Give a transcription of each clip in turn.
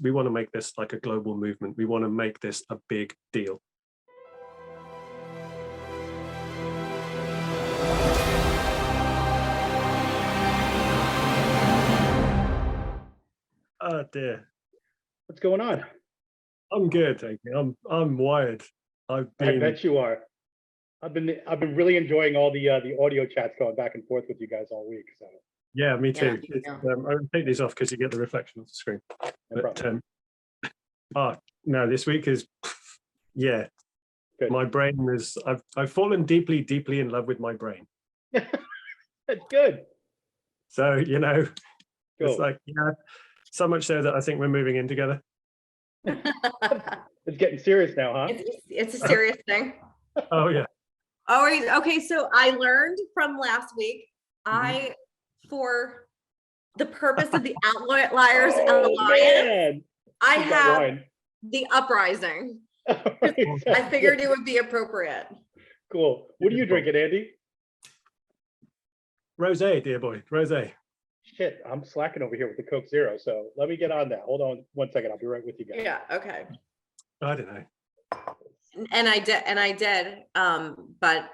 we want to make this like a global movement. We want to make this a big deal. Oh dear. What's going on? I'm good, thank you. I'm wired. I bet you are. I've been really enjoying all the audio chats going back and forth with you guys all week. So yeah, me too. Yeah. I'll take these off because you get the reflection of the screen. No problem. No, this week is yeah. Good. My brain is. I've fallen deeply in love with my brain. That's good. So Cool. it's like so much so that I think we're moving in together. It's getting serious now, huh? It's a serious thing. Oh yeah. Oh, okay. So I learned from last week, for the purpose of the Outliers Alliance, I have the uprising. I figured it would be appropriate. Cool. What are you drinking, Andy? Rosé, dear boy, rosé. Shit, I'm slacking over here with the Coke Zero. So let me get on that. Hold on 1 second. I'll be right with you guys. Yeah. Okay. I don't know. And I did. But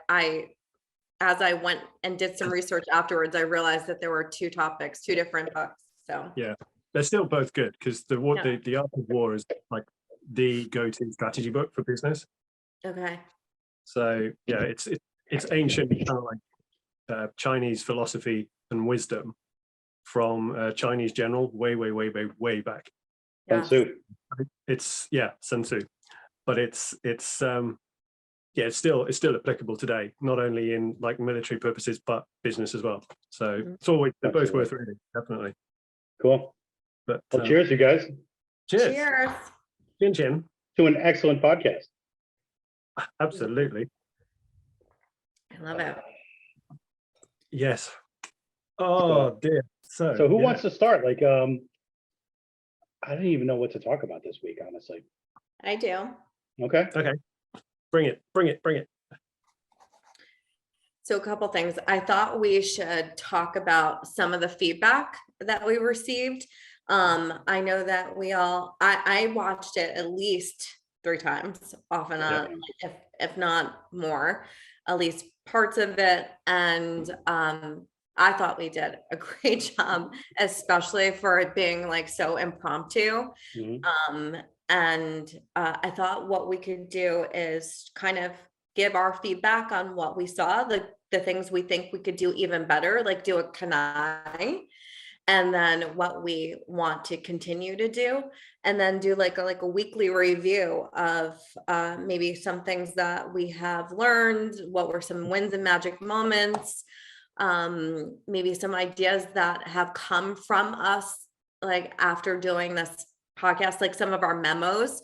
as I went and did some research afterwards, I realized that there were two different books. So yeah, they're still both good because the Art of War is like the go-to strategy book for business. Okay. So yeah, it's ancient, kind of like Chinese philosophy and wisdom from a Chinese general way back. Yeah. Sun Tzu. It's Sun Tzu, but it's still applicable today, not only in like military purposes but business as well. So it's always, they're both worth reading, definitely. Cool. But well, cheers, you guys. Cheers. Chin. To an excellent podcast. Absolutely. I love it. Yes. Oh dear. So who wants to start? Like, I didn't even know what to talk about this week, honestly. I do. Okay. Bring it. So a couple things. I thought we should talk about some of the feedback that we received. I know that I watched it at least 3 times, off and on, if not more, at least parts of it. And I thought we did a great job, especially for it being like so impromptu. And I thought what we could do is kind of give our feedback on what we saw, the things we think we could do even better, like do a kanai, and then what we want to continue to do, and then do like a weekly review of maybe some things that we have learned, what were some wins and magic moments, maybe some ideas that have come from us, like after doing this podcast, like some of our memos.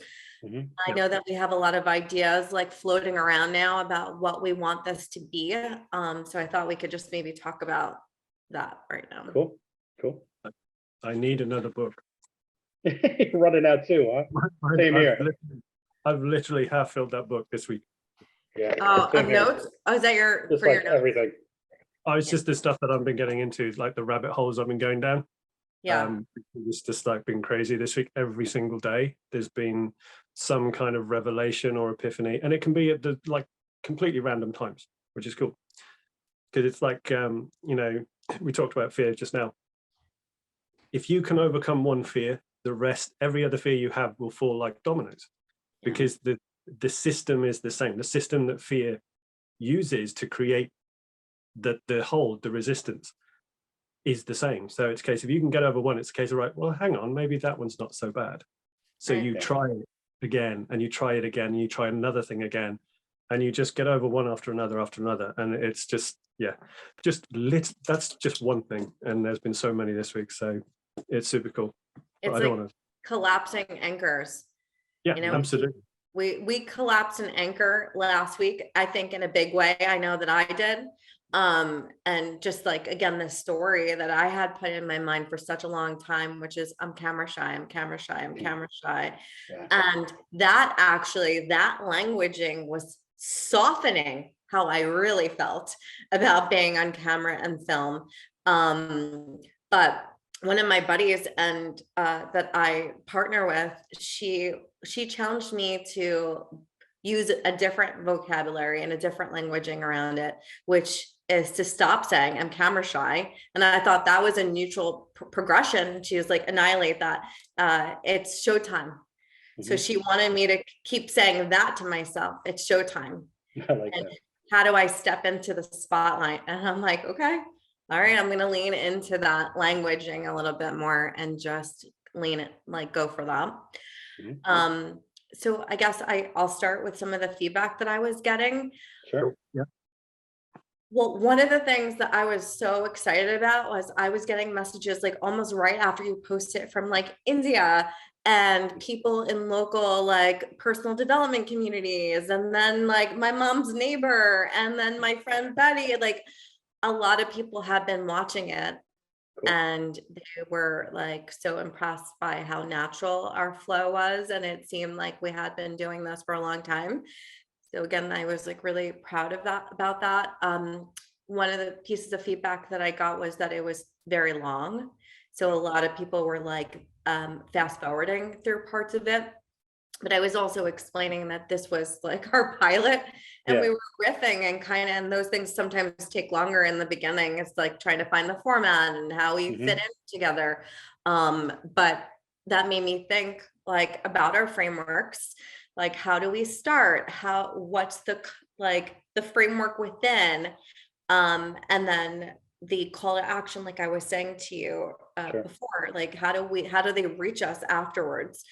I know that we have a lot of ideas like floating around now about what we want this to be. So I thought we could just maybe talk about that right now. Cool. I need another book. You're running out too, huh? Same here. I've literally half filled that book this week. Yeah. Of notes? Oh, is that your just for like your notes? Everything. Oh, it's just the stuff that I've been getting into, like the rabbit holes I've been going down. Yeah. It's just like been crazy this week. Every single day there's been some kind of revelation or epiphany, and it can be at the like completely random times, which is cool, because it's like we talked about fear just now. If you can overcome one fear, the rest, every other fear you have will fall like dominoes, because the system is the same. The system that fear uses to create the resistance is the same. So it's a case, if you can get over one, it's a case of, right, well, hang on, maybe that one's not so bad. So you try it again, and you try it again, and you try another thing again, and you just get over one after another. And it's just, that's just one thing. And there's been so many this week. So it's super cool. It's like collapsing anchors. Yeah, absolutely. We collapsed an anchor last week, I think, in a big way. I know that I did. And just like, again, the story that I had put in my mind for such a long time, which is I'm camera shy. Yeah. And that languaging was softening how I really felt about being on camera and film. But one of my buddies and that I partner with, she challenged me to use a different vocabulary and a different languaging around it, which is to stop saying I'm camera shy. And I thought that was a neutral progression. She was like, annihilate that. It's showtime. So she wanted me to keep saying that to myself. It's showtime. I like And that. how do I step into the spotlight? And I'm like, okay, all right, I'm going to lean into that languaging a little bit more and just lean it, like go for that. So I guess I'll start with some of the feedback that I was getting. Sure. Yeah. Well, one of the things that I was so excited about was I was getting messages like almost right after you post it from like India and people in local like personal development communities, and then like my mom's neighbor, and then my friend Betty. Like a lot of people have been watching it. Cool. And they were like so impressed by how natural our flow was, and it seemed like we had been doing this for a long time. So again, I was like really proud of that, about that. One of the pieces of feedback that I got was that it was very long. So a lot of people were like fast forwarding through parts of it. But I was also explaining that this was like our pilot, and we were riffing and kind of, and those things sometimes take longer in the beginning. It's like trying to find the format and how we fit in together. But that made me think like about our frameworks. Like, how do we start? What's the framework within? And then the call to action, like I was saying to you before, like how do they reach us afterwards?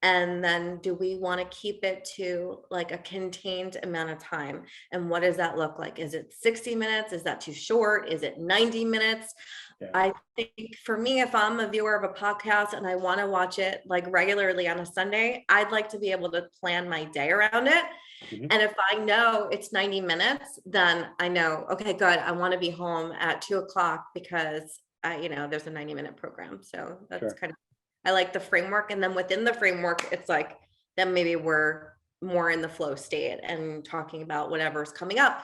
And then do we want to keep it to like a contained amount of time? And what does that look like? Is it 60 minutes? Is that too short? Is it 90 minutes? I think for me, if I'm a viewer of a podcast and I want to watch it like regularly on a Sunday, I'd like to be able to plan my day around it. And if I know it's 90 minutes, then I know, okay, good. I want to be home at 2:00 because there's a 90-minute program. So that's kind of, I like the framework. And then within the framework, it's like, then maybe we're more in the flow state and talking about whatever's coming up,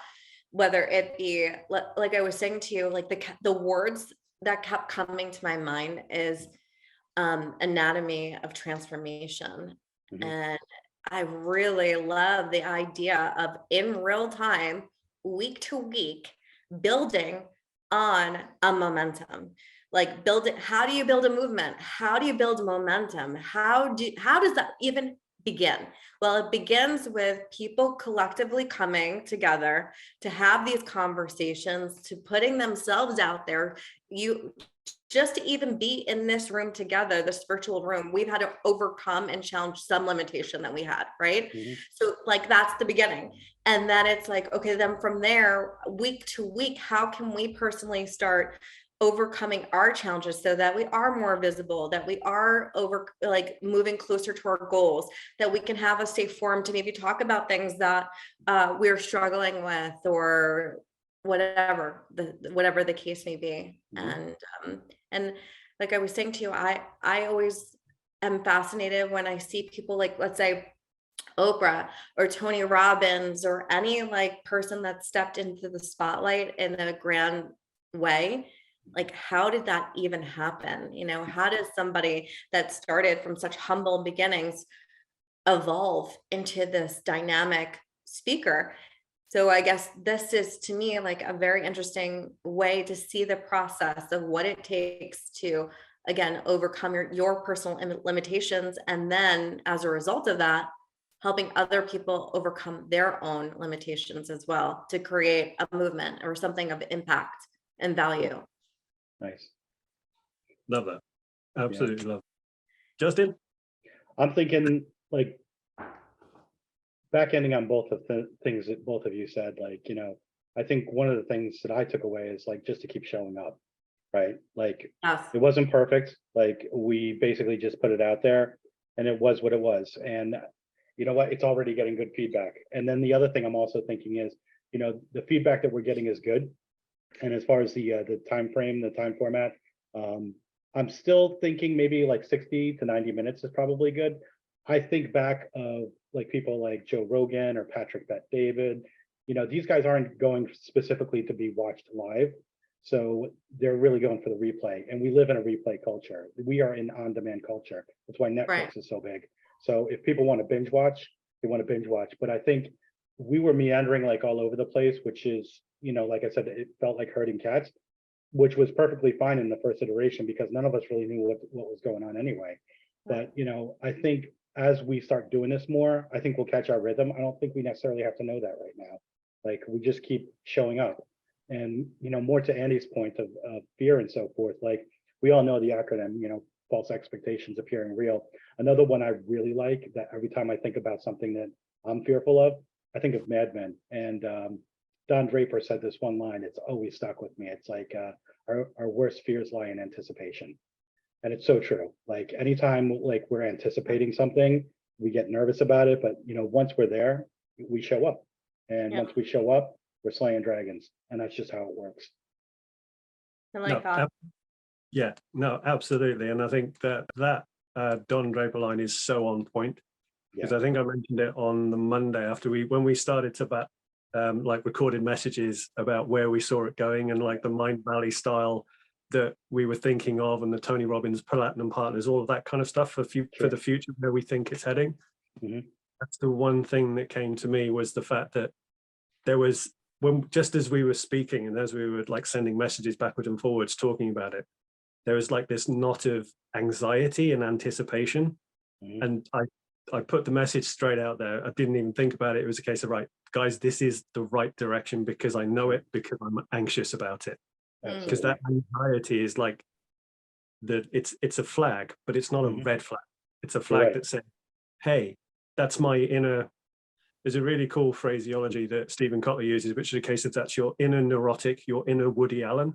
whether it be, like I was saying to you, like the words that kept coming to my mind is anatomy of transformation. And I really love the idea of in real time, week to week, building on a momentum. Like how do you build a movement? How do you build momentum? How does that even begin? Well, it begins with people collectively coming together to have these conversations, to putting themselves out there. You just to even be in this room together, this virtual room, we've had to overcome and challenge some limitation that we had, right? So like, that's the beginning. And then it's like, okay, then from there, week to week, how can we personally start overcoming our challenges so that we are more visible, that we are moving closer to our goals, that we can have a safe forum to maybe talk about things that we're struggling with, or whatever the case may be. And like I was saying to you, I always am fascinated when I see people like, let's say Oprah or Tony Robbins or any like person that stepped into the spotlight in a grand way. Like, how did that even happen? How does somebody that started from such humble beginnings evolve into this dynamic speaker? So I guess this is, to me, like a very interesting way to see the process of what it takes to, again, overcome your personal limitations. And then as a result of that, helping other people overcome their own limitations as well, to create a movement or something of impact and value. Nice. Love that. Absolutely love it. Justin? I'm thinking like back ending on both of the things that both of you said, like, I think one of the things that I took away is like just to keep showing up, right? Like it wasn't perfect. Like we basically just put it out there and it was what it was. And you know what? It's already getting good feedback. And then the other thing I'm also thinking is, the feedback that we're getting is good. And as far as the time frame, the time format, I'm still thinking maybe like 60 to 90 minutes is probably good. I think back of like people like Joe Rogan or Patrick Bet David, these guys aren't going specifically to be watched live. So they're really going for the replay, and we live in a replay culture. We are in on-demand culture. That's why Netflix Right. is so big. So if people want to binge watch, they want to binge watch. But I think we were meandering like all over the place, which is, like I said, it felt like herding cats, which was perfectly fine in the first iteration because none of us really knew what was going on anyway. But, I think as we start doing this more, I think we'll catch our rhythm. I don't think we necessarily have to know that right now. Like we just keep showing up. And, more to Andy's point of fear and so forth, like we all know the acronym, false expectations appearing real. Another one I really like that every time I think about something that I'm fearful of, I think of Mad Men. And Don Draper said this one line, it's always stuck with me. It's like our worst fears lie in anticipation. And it's so true. Like anytime like we're anticipating something, we get nervous about it. But once we're there, we show up. And Yeah. once we show up, we're slaying dragons. And that's just how it works. I like No, that. yeah, no, absolutely. And I think that Don Draper line is so on point, because I think I mentioned it on the Monday after when we started to like recorded messages about where we saw it going and like the Mind Valley style that we were thinking of, and the Tony Robbins Platinum Partners, all of that kind of stuff for the future, where we think it's heading. That's the one thing that came to me, was the fact that there was, just as we were speaking and as we were like sending messages backwards and forwards talking about it, there was like this knot of anxiety and anticipation. And I put the message straight out there. I didn't even think about it. It was a case of, right, guys, this is the right direction because I know it, because I'm anxious about it. Because that anxiety is like it's a flag, but it's not a red flag. It's a flag that says, hey, that's my inner. There's a really cool phraseology that Stephen Kotler uses, which is a case of that's your inner neurotic, your inner Woody Allen,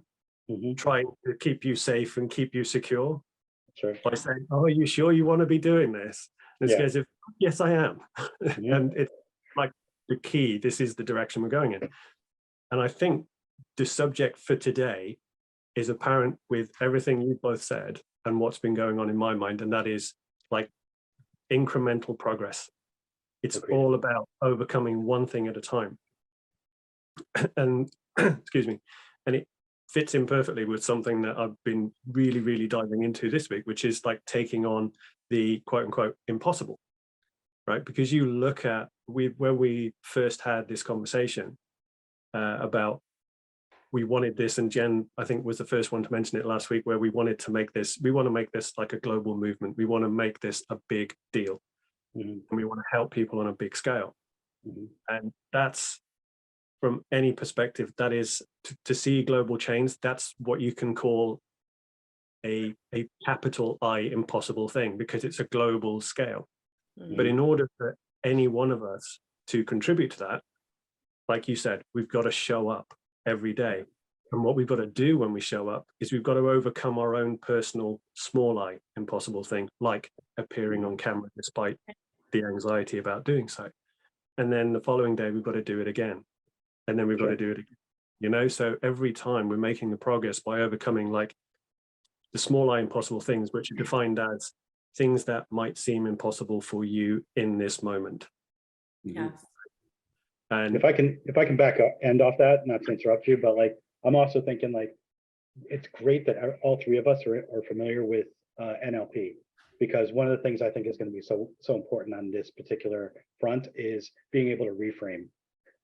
trying to keep you safe and keep you secure by saying, oh, are you sure you want to be doing this? And it's a case of, yes, I am. And it's like the key, this is the direction we're going in. And I think the subject for today is apparent with everything you both said and what's been going on in my mind, and that is like incremental progress. It's all about overcoming one thing at a time. And excuse me, and it fits in perfectly with something that I've been really, really diving into this week, which is like taking on the quote unquote impossible, right? Because you look at when we first had this conversation about we wanted this, and Jen, I think, was the first one to mention it last week, where we wanted to make this, we want to make this like a global movement. We want to make this a big deal. And we want to help people on a big scale. And that's, from any perspective, that is to see global change, that's what you can call a capital I impossible thing, because it's a global scale. But in order for any one of us to contribute to that, like you said, we've got to show up every day. And what we've got to do when we show up is we've got to overcome our own personal small I impossible thing, like appearing on camera despite the anxiety about doing so. And then the following day, we've got to do it again. And then we've got to do it again. So every time we're making the progress by overcoming like the small I impossible things, which are defined as things that might seem impossible for you in this moment. Yes. And if I can back up, end off that, not to interrupt you, but like, I'm also thinking like, it's great that all three of us are familiar with NLP, because one of the things I think is going to be so important on this particular front is being able to reframe.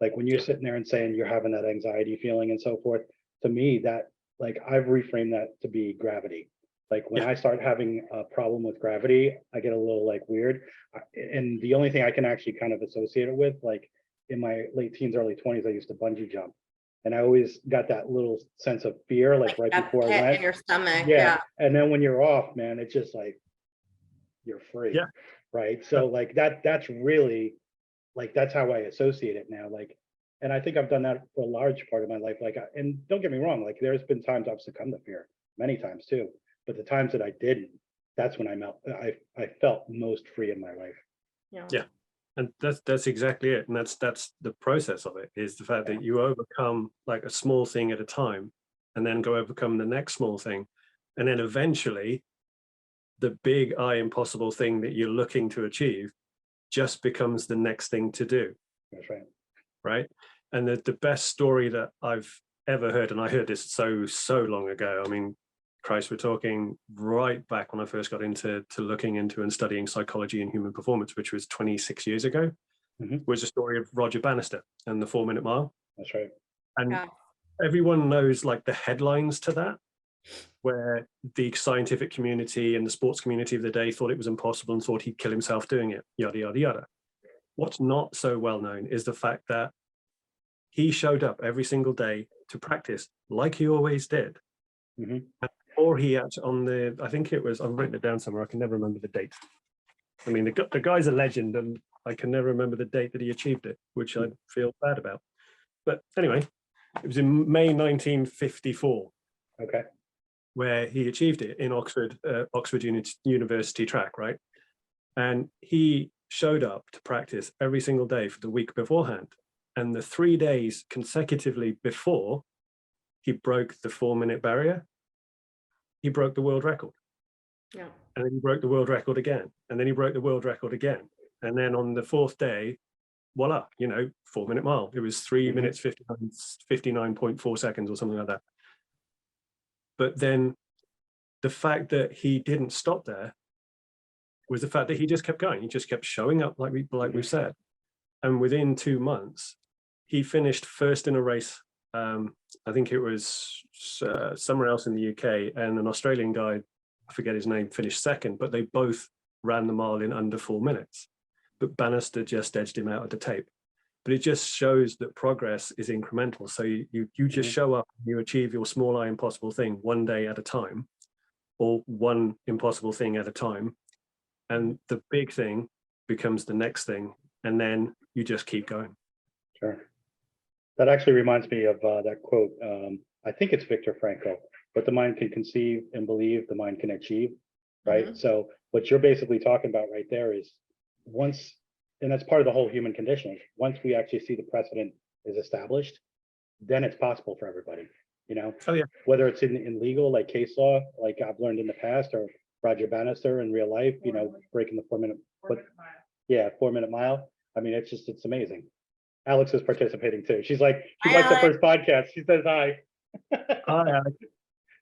Like when you're sitting there and saying you're having that anxiety feeling and so forth, to me, that like I've reframed that to be gravity. Like when I start having a problem with gravity, I get a little like weird. And the only thing I can actually kind of associate it with, like in my late teens, early 20s, I used to bungee jump. And I always got that little sense of fear, like right before I went. In your stomach. And then when you're off, man, it's just like, you're free. Right. So like that's really like, that's how I associate it now. Like, and I think I've done that for a large part of my life. Like, and don't get me wrong, like there's been times I've succumbed to fear, many times too. But the times that I didn't, that's when I felt most free in my life. Yeah. And that's exactly it. And that's the process of it, is the fact that you overcome like a small thing at a time, and then go overcome the next small thing. And then eventually the big I impossible thing that you're looking to achieve just becomes the next thing to do. That's right. Right. And the best story that I've ever heard, and I heard this so long ago. I mean, Christ, we're talking right back when I first got into looking into and studying psychology and human performance, which was 26 years ago, was the story of Roger Bannister and the 4-minute mile. That's right. And everyone knows like the headlines to that, where the scientific community and the sports community of the day thought it was impossible and thought he'd kill himself doing it, yada, yada, yada. What's not so well known is the fact that he showed up every single day to practice like he always did. Or he actually on the, I think it was, I've written it down somewhere, I can never remember the date. I mean, the guy's a legend and I can never remember the date that he achieved it, which I feel bad about. But anyway, it was in May 1954. Okay. Where he achieved it in Oxford University track, right? And he showed up to practice every single day for the week beforehand. And the 3 days consecutively before he broke the 4-minute barrier, he broke the world record. Yeah. And then he broke the world record again. And then he broke the world record again. And then on the 4th day, voila, 4-minute mile. It was 3 minutes, 59.4 seconds or something like that. But then the fact that he didn't stop there was the fact that he just kept going. He just kept showing up like we've said. And within 2 months, he finished first in a race. I think it was somewhere else in the UK, and an Australian guy, I forget his name, finished second, but they both ran the mile in under 4 minutes. But Bannister just edged him out of the tape. But it just shows that progress is incremental. So you just show up, you achieve your small I impossible thing one day at a time, or one impossible thing at a time. And the big thing becomes the next thing. And then you just keep going. Sure. That actually reminds me of that quote. I think it's Viktor Frankl, what the mind can conceive and believe, the mind can achieve, right? So what you're basically talking about right there is once, and that's part of the whole human conditioning. Once we actually see the precedent is established, then it's possible for everybody, Oh, yeah. Whether it's in legal, like case law, like I've learned in the past, or Roger Bannister in real life, breaking the 4-minute, 4-minute mile. I mean, it's amazing. Alex is participating too. She's like, she watched the first podcast. She says hi. Hi, Alex.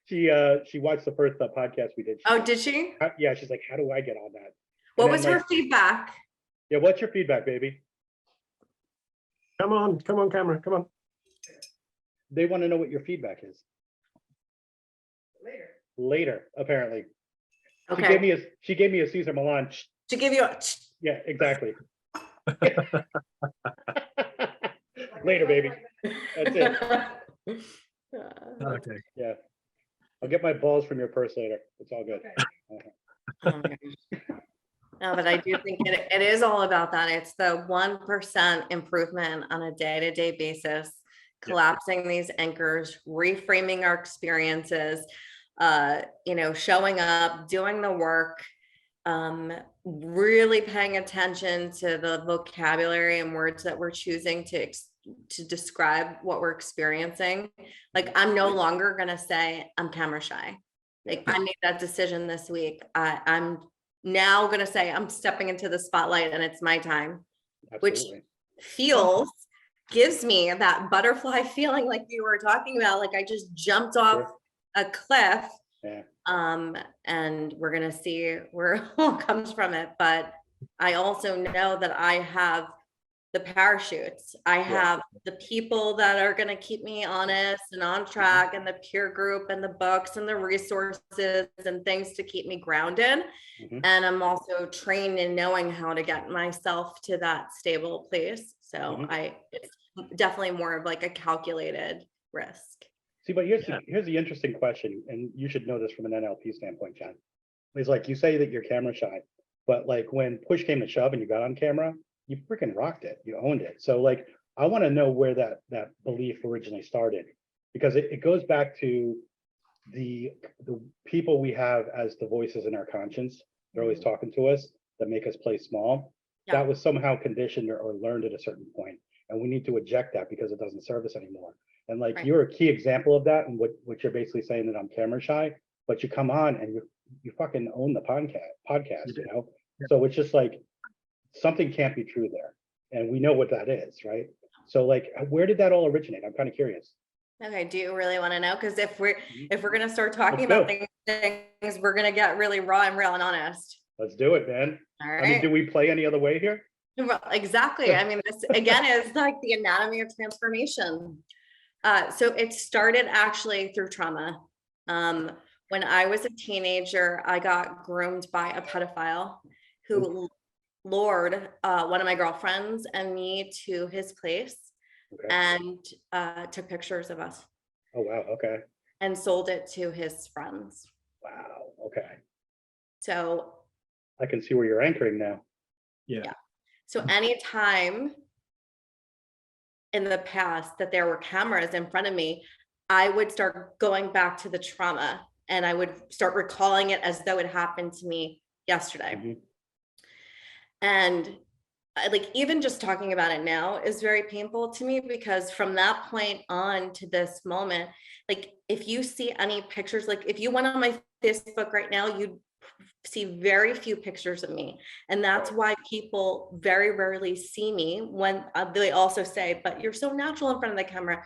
She watched the first podcast we did. Oh, did she? Yeah, she's like, how do I get on that? What was her feedback? Yeah, what's your feedback, baby? Come on, camera, come on. They want to know what your feedback is. Later, apparently. Okay. She gave me a Caesar Milan. To give you a Yeah, exactly. Later, baby. That's it. Okay. Yeah. I'll get my balls from your purse later. It's all good. Oh my gosh. No, but I do think it is all about that. It's the 1% improvement on a day-to-day basis, collapsing these anchors, reframing our experiences, showing up, doing the work, really paying attention to the vocabulary and words that we're choosing to describe what we're experiencing. Like, I'm no longer going to say I'm camera shy. Like, I made that decision this week. I'm now going to say I'm stepping into the spotlight and it's my time. Absolutely. Which gives me that butterfly feeling like you were talking about. Like, I just jumped off a cliff. Yeah. And we're going to see where it all comes from it. But I also know that I have the parachutes. I have the people that are going to keep me honest and on track, and the peer group and the books and the resources and things to keep me grounded. And I'm also trained in knowing how to get myself to that stable place. So it's definitely more of like a calculated risk. See, but here's the interesting question, and you should know this from an NLP standpoint, Jen. It's like you say that you're camera shy, but like when push came to shove and you got on camera, you freaking rocked it. You owned it. So like, I want to know where that belief originally started, because it goes back to the people we have as the voices in our conscience. They're always talking to us that make us play small. That was somehow conditioned or learned at a certain point, and we need to eject that because it doesn't serve us anymore. And like, you're a key example of that, and what you're basically saying, that I'm camera shy, but you come on and you fucking own the podcast, So it's just like, something can't be true there. And we know what that is, right? So like, where did that all originate? I'm kind of curious. Okay, do you really want to know? Because if we're gonna start talking Let's about things, we're gonna get really raw and real and honest. Let's do it, man. All I mean, right. do we play any other way here? Well, exactly. I mean, this again is like the anatomy of transformation. So it started actually through trauma. When I was a teenager, I got groomed by a pedophile who lured one of my girlfriends and me to his place Okay. and took pictures of us Oh, wow. Okay. and sold it to his friends. Wow. Okay. So I can see where you're anchoring now. Yeah. so anytime in the past that there were cameras in front of me, I would start going back to the trauma and I would start recalling it as though it happened to me yesterday. Mhm. And like even just talking about it now is very painful to me because from that point on to this moment, like if you see any pictures, like if you went on my Facebook right now, you'd see very few pictures of me. And that's Right. why people very rarely see me when they also say, but you're so natural in front of the camera.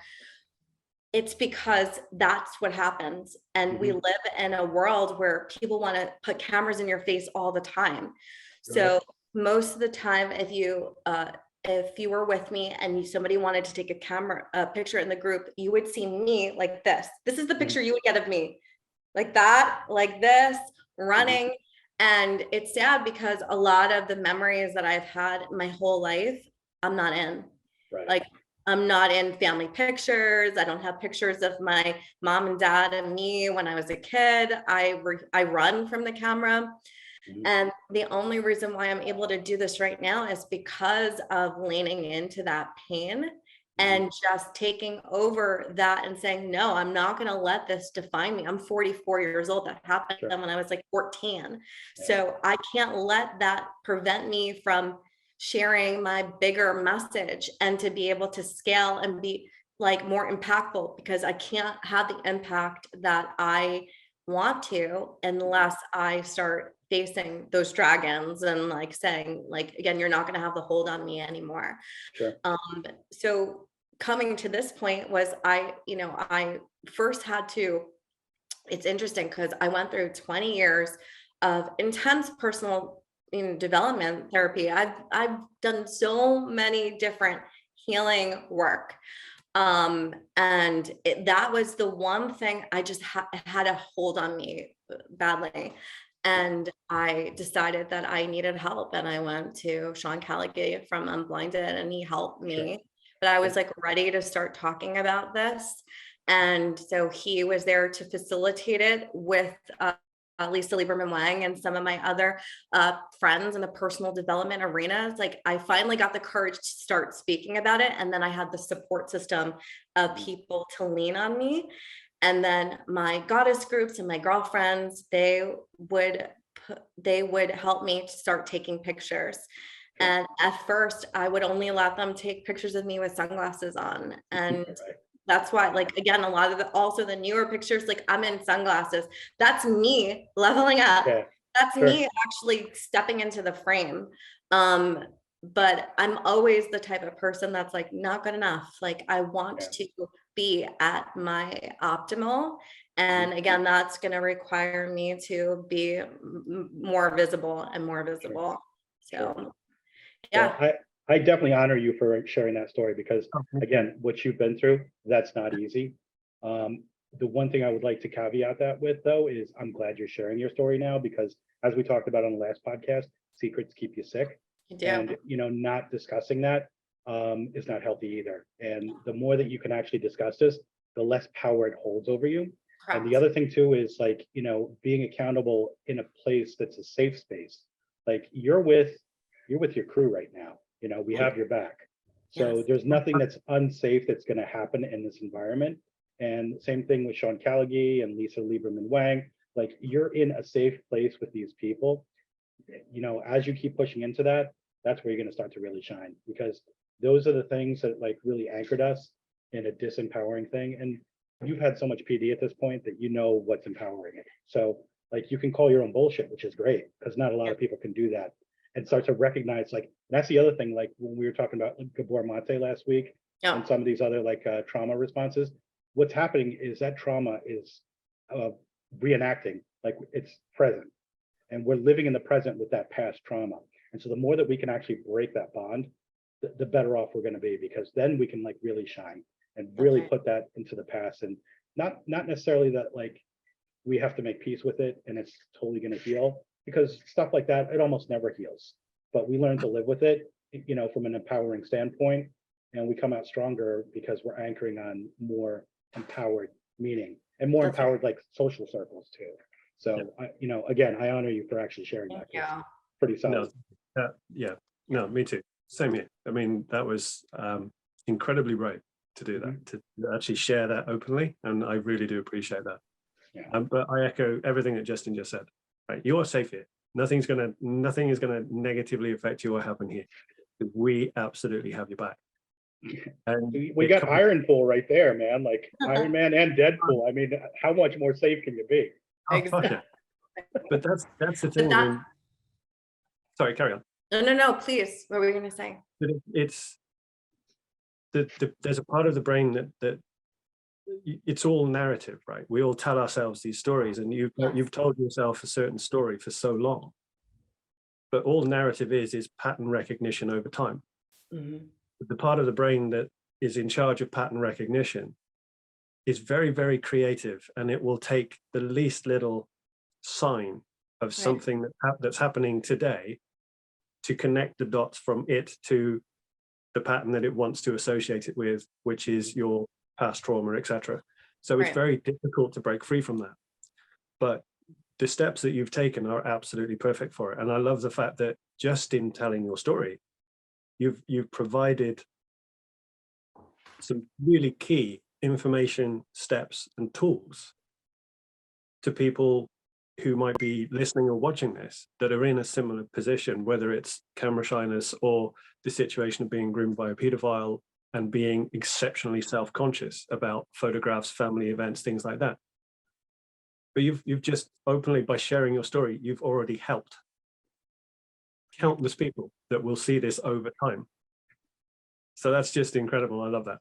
It's because that's what happens. And we Mhm. live in a world where people want to put cameras in your face all the time. So Right. most of the time, if you were with me and somebody wanted to take a picture in the group, you would see me like this. This is the Mhm. picture you would get of me, like that, like this, running. And it's sad because a lot of the memories that I've had my whole life, I'm not in. Right. Like I'm not in family pictures. I don't have pictures of my mom and dad and me when I was a kid. I run from the camera. Mhm. And the only reason why I'm able to do this right now is because of leaning into that pain and just taking over that and saying, no, I'm not going to let this define me. I'm 44 years old. That happened Sure. when I was like 14. Yeah. So I can't let that prevent me from sharing my bigger message and to be able to scale and be like more impactful because I can't have the impact that I want to unless I start facing those dragons and like saying like again you're not going to have the hold on me anymore. Sure. So coming to this point was I first had to, it's interesting because I went through 20 years of intense personal development therapy. I've done so many different healing work, and that was the one thing I just had a hold on me badly. And I decided that I needed help. And I went to Sean Callaghan from Unblinded and he helped me. Sure. But I was like ready to start talking about this. And so he was there to facilitate it with Lisa Lieberman Wang and some of my other friends in the personal development arenas. Like I finally got the courage to start speaking about it. And then I had the support system of people to lean on me. And then my goddess groups and my girlfriends, they would help me to start taking pictures. Sure. And at first I would only let them take pictures of me with sunglasses on. And Right. that's why, like, again, a lot of also the newer pictures, like I'm in sunglasses. That's me leveling up. Yeah. That's Sure. me actually stepping into the frame. But I'm always the type of person that's like not good enough. Like I want Yeah. to be at my optimal. And again, that's going to require me to be more visible and more visible. Sure. So, yeah. Well, I definitely honor you for sharing that story because again, what you've been through, that's not easy. The one thing I would like to caveat that with though is I'm glad you're sharing your story now because as we talked about on the last podcast, secrets keep you sick. I do. And not discussing that is not healthy either. And the more that you can actually discuss this, the less power it holds over you. And the Correct. other thing too is like, being accountable in a place that's a safe space. Like you're with your crew right now. We have your back. So Yes. there's nothing that's unsafe that's going to happen in this environment. And same thing with Sean Callaghan and Lisa Lieberman Wang. Like you're in a safe place with these people. As you keep pushing into that, that's where you're going to start to really shine because those are the things that like really anchored us in a disempowering thing. And you've had so much PD at this point that you know what's empowering it. So like you can call your own bullshit, which is great because not a lot of people can do that and start to recognize like that's the other thing. Like when we were talking about Gabor Mate last week Yeah. and some of these other like trauma responses, what's happening is that trauma is reenacting, like it's present. And we're living in the present with that past trauma. And so the more that we can actually break that bond, the better off we're going to be, because then we can like really shine and really put that into the past. And not necessarily that like we have to make peace with it and it's totally going to heal, because stuff like that, it almost never heals. But we learn to live with it, you know, from an empowering standpoint. And we come out stronger because we're anchoring on more empowered meaning and more empowered like social circles too. So, you know, again, I honor you for actually sharing that. Yeah. Pretty solid. Yeah, no, me too. Same here. I mean, that was incredibly brave to do that, to actually share that openly. And I really do appreciate that. Yeah. But I echo everything that Justin just said. Right, you are safe here. Nothing is going to negatively affect you or happen here. We absolutely have your back. And we got Iron Pool right there, man. Like Iron Man and Deadpool. I mean, how much more safe can you be? Exactly. But that's the thing. I mean, sorry, carry on. No, please. What were you going to say? It's there's a part of the brain that it's all narrative, right? We all tell ourselves these stories, and you've told yourself a certain story for so long. But all narrative is pattern recognition over time. Mm-hmm. The part of the brain that is in charge of pattern recognition is very, very creative, and it will take the least little sign of something that's happening today to connect the dots from it to the pattern that it wants to associate it with, which is your past trauma, etc. So it's very difficult to break free from that. But the steps that you've taken are absolutely perfect for it. And I love the fact that just in telling your story, you've provided some really key information, steps, and tools to people who might be listening or watching this that are in a similar position, whether it's camera shyness or the situation of being groomed by a pedophile and being exceptionally self-conscious about photographs, family events, things like that. But you've just openly, by sharing your story, you've already helped countless people that will see this over time. So that's just incredible. I love that.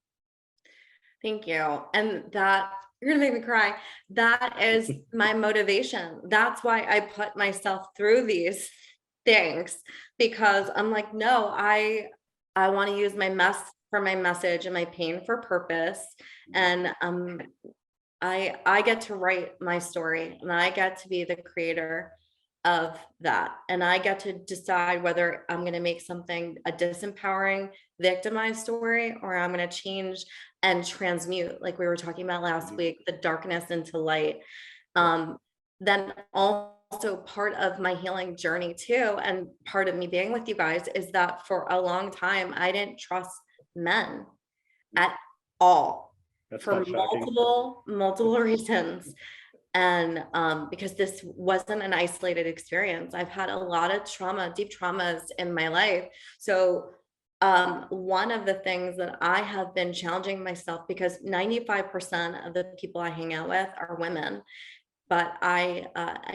Thank you. And that, you're gonna make me cry. That is my motivation. That's why I put myself through these things, because I'm like, no, I want to use my message and my pain for purpose. And I get to write my story, and I get to be the creator of that. And I get to decide whether I'm going to make something a disempowering, victimized story, or I'm going to change and transmute, like we were talking about last week, the darkness into light. Then also part of my healing journey too, and part of me being with you guys, is that for a long time, I didn't trust men at all. That's for multiple reasons. And because this wasn't an isolated experience, I've had a lot of trauma, deep traumas in my life. So one of the things that I have been challenging myself, because 95% of the people I hang out with are women, but I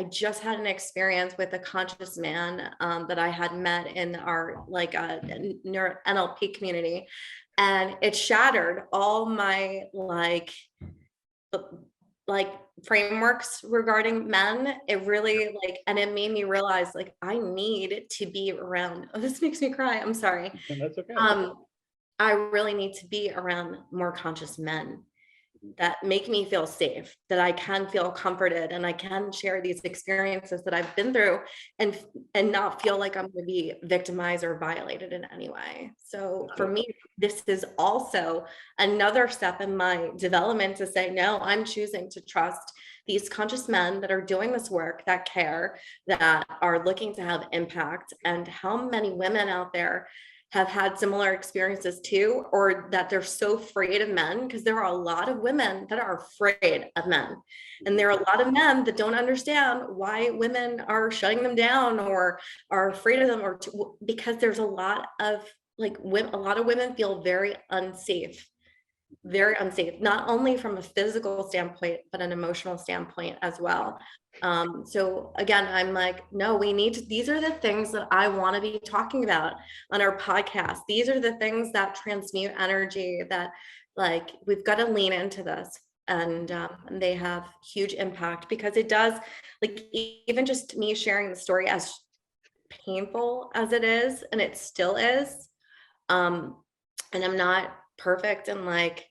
just had an experience with a conscious man that I had met in our NLP community, and it shattered all my like frameworks regarding men. It really and it made me realize I need to be around, this makes me cry, I'm sorry. That's okay. I really need to be around more conscious men that make me feel safe, that I can feel comforted, and I can share these experiences that I've been through and not feel like I'm going to be victimized or violated in any way. So for me, this is also another step in my development to say, no, I'm choosing to trust these conscious men that are doing this work, that care, that are looking to have impact. And how many women out there have had similar experiences too, or that they're so afraid of men, because there are a lot of women that are afraid of men. And there are a lot of men that don't understand why women are shutting them down or are afraid of them, because there's a lot of women feel very unsafe, not only from a physical standpoint, but an emotional standpoint as well. So again, I'm like, no, these are the things that I want to be talking about on our podcast. These are the things that transmute energy, that we've got to lean into this. and they have huge impact because it does, like, even just me sharing the story, as painful as it is, and it still is, and I'm not perfect in like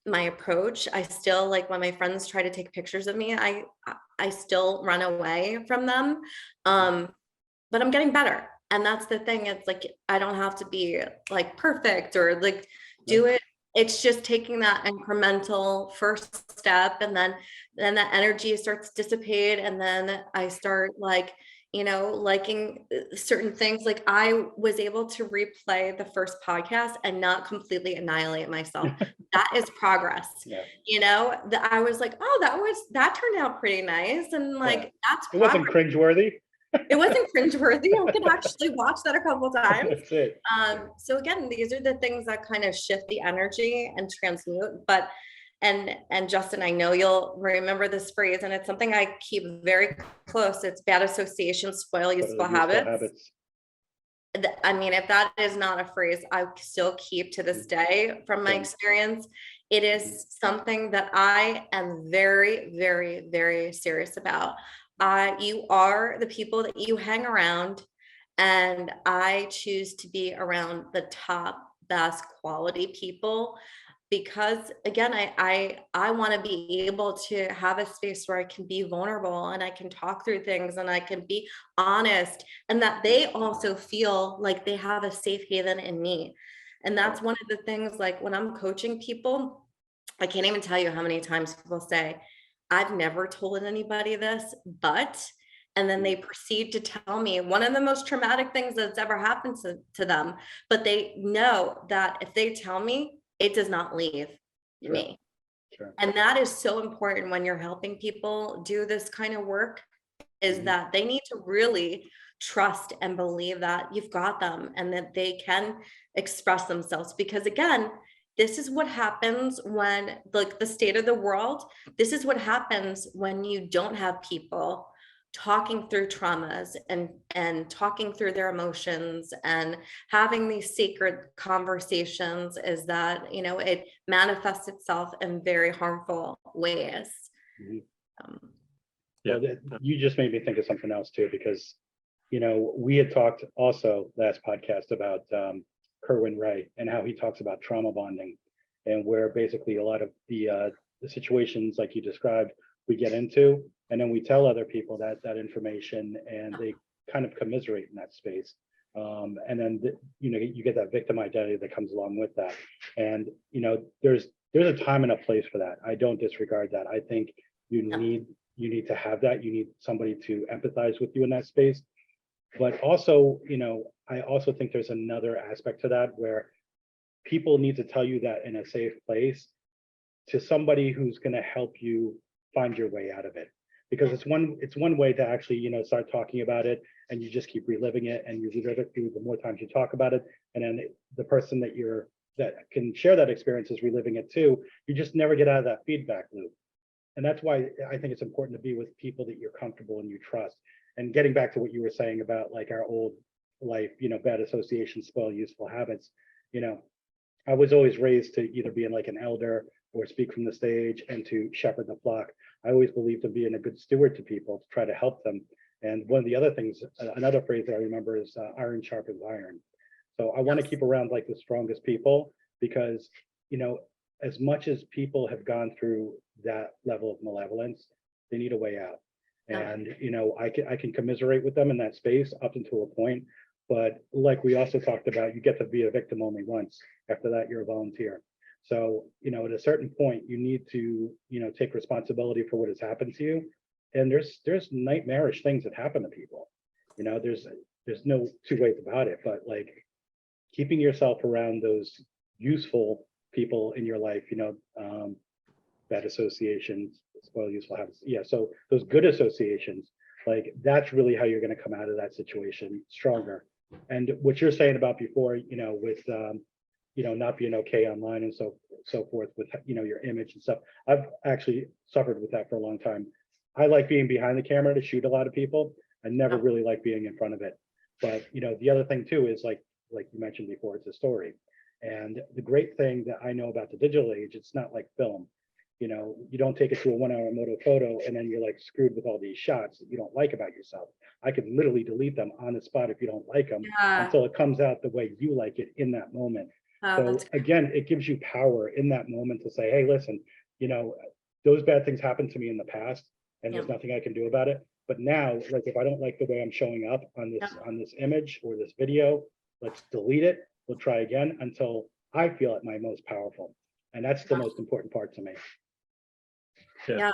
my approach. I still, like, when my friends try to take pictures of me, I still run away from them. But I'm getting better. And that's the thing. It's like I don't have to be like perfect or like do it. It's just taking that incremental first step, and then that energy starts to dissipate, and then I start like, liking certain things. Like I was able to replay the first podcast and not completely annihilate myself. That is progress. Yeah. I was like, oh, that turned out pretty nice. And like, that's It wasn't progress. cringeworthy. It wasn't cringeworthy. I could actually watch that a couple times. That's it. So again, these are the things that kind of shift the energy and transmute. But and Justin, I know you'll remember this phrase, and it's something I keep very close. It's bad associations spoil useful habits. I mean, if that is not a phrase I still keep to this day from my experience, it is something that I am very, very, very serious about. You are the people that you hang around, and I choose to be around the top, best quality people because, again, I want to be able to have a space where I can be vulnerable and I can talk through things and I can be honest, and that they also feel like they have a safe haven in me. And that's one of the things, like when I'm coaching people, I can't even tell you how many times people say, I've never told anybody this, and then they proceed to tell me one of the most traumatic things that's ever happened to them. But they know that if they tell me, it does not leave me. Sure. And that is so important when you're helping people do this kind of work, is that they need to really trust and believe that you've got them and that they can express themselves. Because again, this is what happens when, like, the state of the world, this is what happens when you don't have people talking through traumas and talking through their emotions and having these sacred conversations, is that, it manifests itself in very harmful ways. Well, you just made me think of something else too, because, we had talked also last podcast about Kerwin Ray and how he talks about trauma bonding, and where basically a lot of the situations like you described, we get into, and then we tell other people that information, and they kind of commiserate in that space. And then, you get that victim identity that comes along with that. And, there's a time and a place for that. I don't disregard that. I think you need to have that. You need somebody to empathize with you in that space. But also, I also think there's another aspect to that where people need to tell you that in a safe place, to somebody who's going to help you find your way out of it. Because it's one way to actually, start talking about it, and you just keep reliving it, and you relive it through the more times you talk about it. And then the person that can share that experience is reliving it too. You just never get out of that feedback loop. And that's why I think it's important to be with people that you're comfortable and you trust. And getting back to what you were saying about like our old life, bad associations spoil useful habits. I was always raised to either be like an elder or speak from the stage and to shepherd the flock. I always believed in being a good steward to people, to try to help them. And one of the other things, another phrase that I remember is iron sharpens iron. So I want to keep around like the strongest people, because, as much as people have gone through that level of malevolence, they need a way out. And, I can commiserate with them in that space up until a point. But like we also talked about, you get to be a victim only once. After that, you're a volunteer. So, at a certain point, you need to, take responsibility for what has happened to you. And there's nightmarish things that happen to people. There's no two ways about it. But like keeping yourself around those useful people in your life, bad associations spoil useful habits. Yeah. So those good associations, like that's really how you're going to come out of that situation stronger. And what you're saying about before, with not being okay online and so forth with your image and stuff. I've actually suffered with that for a long time. I like being behind the camera to shoot a lot of people. I never really like being in front of it. But the other thing too is like you mentioned before, it's a story. And the great thing that I know about the digital age, it's not like film. you don't take it to a 1 hour moto photo and then you're like screwed with all these shots that you don't like about yourself. I could literally delete them on the spot if you don't like them Yeah. until it comes out the way you like it in that moment. Oh, So that's again, it gives you power in that moment to say, hey, listen, those bad things happened to me in the past and there's Yeah. nothing I can do about it. But now, like if I don't like the way I'm showing up on this image or this video, let's delete it. We'll try again until I feel at my most powerful. And that's the most important part to me. Yeah.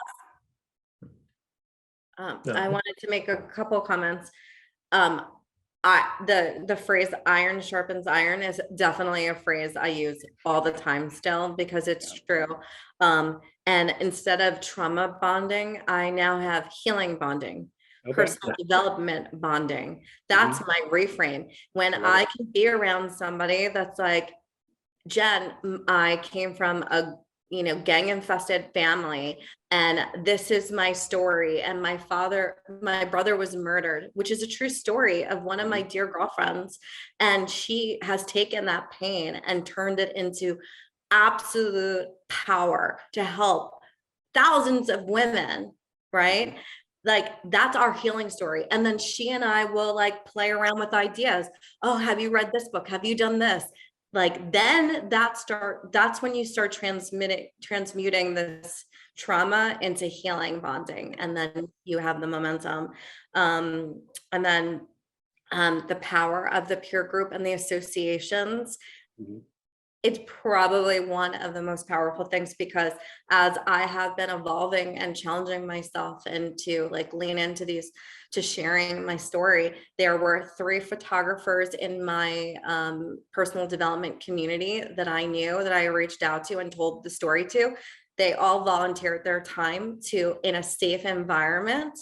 Yeah. I wanted to make a couple comments. The phrase iron sharpens iron is definitely a phrase I use all the time still because it's true. And instead of trauma bonding, I now have healing bonding, personal development bonding. That's my reframe. When I can be around somebody that's like, Jenn, I came from a gang infested family, and this is my story. And my brother was murdered, which is a true story of one of my dear girlfriends. And she has taken that pain and turned it into absolute power to help thousands of women, right? Like that's our healing story. And then she and I will like play around with ideas. Oh, have you read this book? Have you done this? Like then that's when you start transmuting this trauma into healing bonding, and then you have the momentum. And then the power of the peer group and the associations. It's probably one of the most powerful things, because as I have been evolving and challenging myself and to like lean into to sharing my story, there were 3 photographers in my personal development community that I knew, that I reached out to and told the story to. They all volunteered their time to, in a safe environment,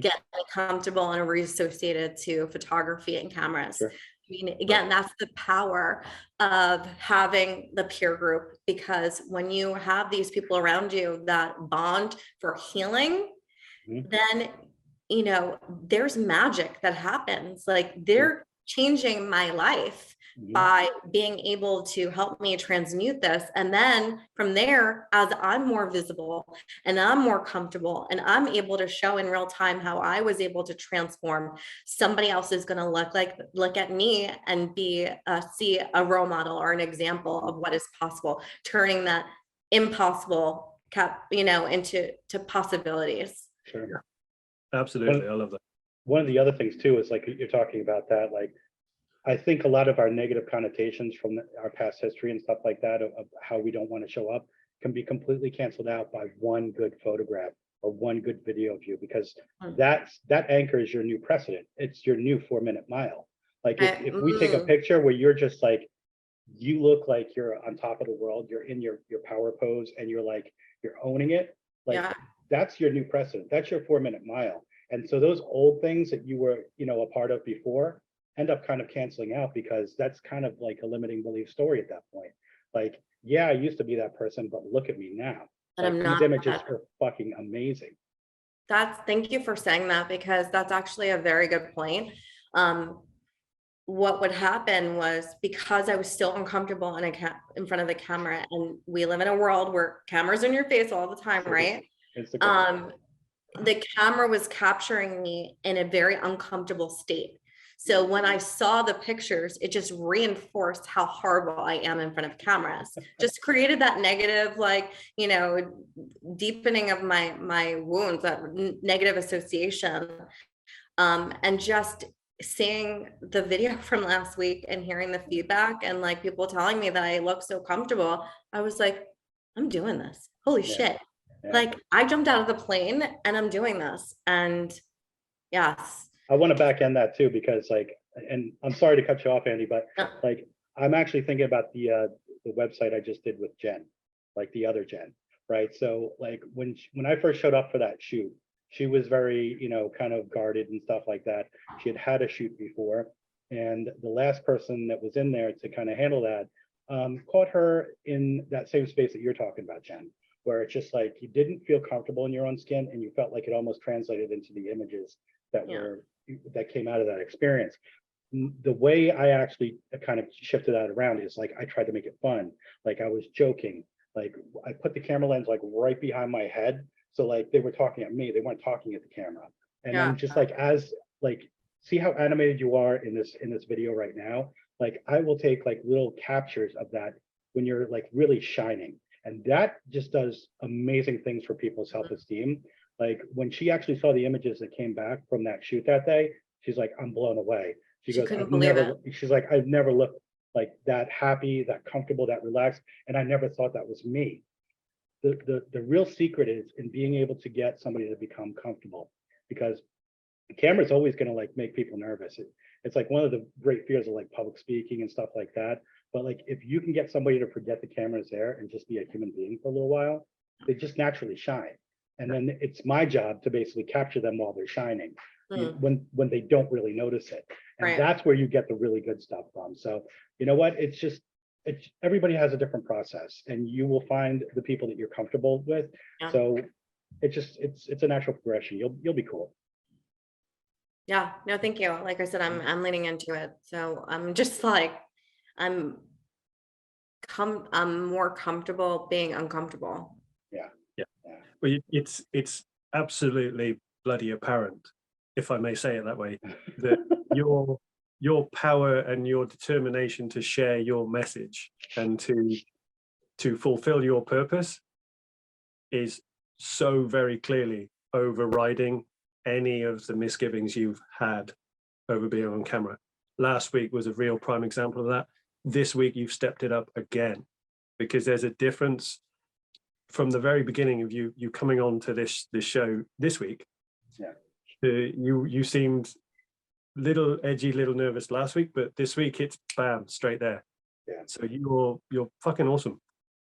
get comfortable and reassociated to photography and cameras. Sure. I mean, again, that's the power of having the peer group, because when you have these people around you that bond for healing, then, there's magic that happens. Like they're changing my life by being able to help me transmute this. And then from there, as I'm more visible and I'm more comfortable and I'm able to show in real time how I was able to transform, somebody else is going to look at me and see a role model or an example of what is possible, turning that impossible into possibilities. Sure. Yeah. Absolutely. I love that. One of the other things too is like you're talking about that, like I think a lot of our negative connotations from our past history and stuff like that of how we don't want to show up can be completely canceled out by one good photograph or one good video of you, because that anchors your new precedent. It's your new 4-minute mile. Like if we take a picture where you're just like, you look like you're on top of the world, you're in your power pose and you're owning it, like that's your new precedent. That's your 4-minute mile. And so those old things that you were, a part of before end up kind of canceling out, because that's kind of like a limiting belief story at that point. Like, yeah, I used to be that person, but look at me now. But like, these images are fucking amazing. Thank you for saying that, because that's actually a very good point. What would happen was, because I was still uncomfortable in front of the camera, and we live in a world where cameras are in your face all the time, right? The camera was capturing me in a very uncomfortable state. So when I saw the pictures, it just reinforced how horrible I am in front of cameras. Just created that negative, deepening of my wounds, that negative association. And just seeing the video from last week and hearing the feedback and like people telling me that I look so comfortable, I was like, I'm doing this. Holy shit. Yeah. Like I jumped out of the plane and I'm doing this. And yes. I want to back end that too, because and I'm sorry to cut you off, Andy, but I'm actually thinking about the website I just did with Jenn, like the other Jenn, right? So like when I first showed up for that shoot, she was very, kind of guarded and stuff like that. She had a shoot before, and the last person that was in there to kind of handle that caught her in that same space that you're talking about, Jenn, where it's just like you didn't feel comfortable in your own skin, and you felt like it almost translated into the images that came out of that experience. The way I actually kind of shifted that around is like I tried to make it fun. Like I was joking. like I put the camera lens like right behind my head. So like they were talking at me, they weren't talking at the camera. And Yeah. then just like as like, see how animated you are in this video right now? Like I will take like little captures of that when you're like really shining. And that just does amazing things for people's self-esteem. Like when she actually saw the images that came back from that shoot that day, she's like, I'm blown away. She goes, couldn't believe it. she's like, I've never looked like that happy, that comfortable, that relaxed. And I never thought that was me. The real secret is in being able to get somebody to become comfortable, because the camera is always going to like make people nervous. It's like one of the great fears of like public speaking and stuff like that. But like if you can get somebody to forget the camera is there and just be a human being for a little while, they just naturally shine. And then it's my job to basically capture them while they're shining, when they don't really notice it. And Right. that's where you get the really good stuff from. So you know what? It's everybody has a different process, and you will find the people that you're comfortable with. Yeah. So it's a natural progression. You'll be cool. Yeah, no, thank you. Like I said, I'm leaning into it. So I'm just like, I'm more comfortable being uncomfortable. Well, it's absolutely bloody apparent, if I may say it that way, that your power and your determination to share your message and to fulfill your purpose is so very clearly overriding any of the misgivings you've had over being on camera. Last week was a real prime example of that. This week you've stepped it up again, because there's a difference from the very beginning of you coming on to this show this week. Yeah. You seemed little edgy, little nervous last week, but this week it's bam, straight there. Yeah. So you're fucking awesome.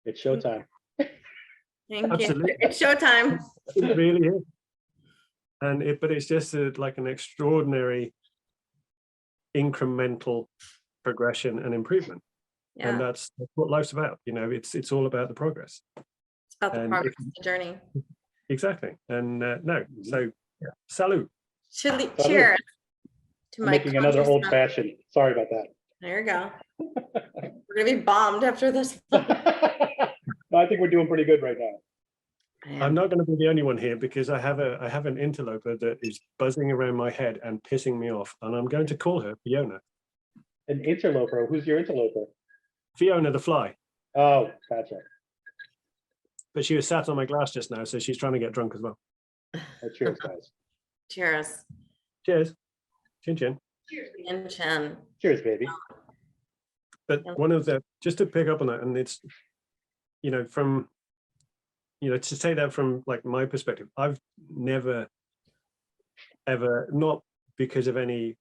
It's showtime. Thank Absolutely. you. It's showtime. It really is. But it's just like an extraordinary incremental progression and improvement. Yeah. And that's what life's about. You know, it's all about the progress. It's about the and progress, the journey. Exactly. And no, so yeah, salute. Cheers to I'm my making another conscious old mouth. fashioned. Sorry about that. There you go. We're gonna be bombed after this. No, I think we're doing pretty good right now. I'm not going to be the only one here, because I have an interloper that is buzzing around my head and pissing me off, and I'm going to call her Fiona. An interloper. Who's your interloper? Fiona the fly. Oh, gotcha. But she was sat on my glass just now, so she's trying to get drunk as well. Oh, cheers, guys. Cheers. Cheers. Chin chin. And Chen. Cheers, baby. But one of the, just to pick up on that, and it's, you know, from, you know, to take that from like my perspective, I've never, ever, not because of any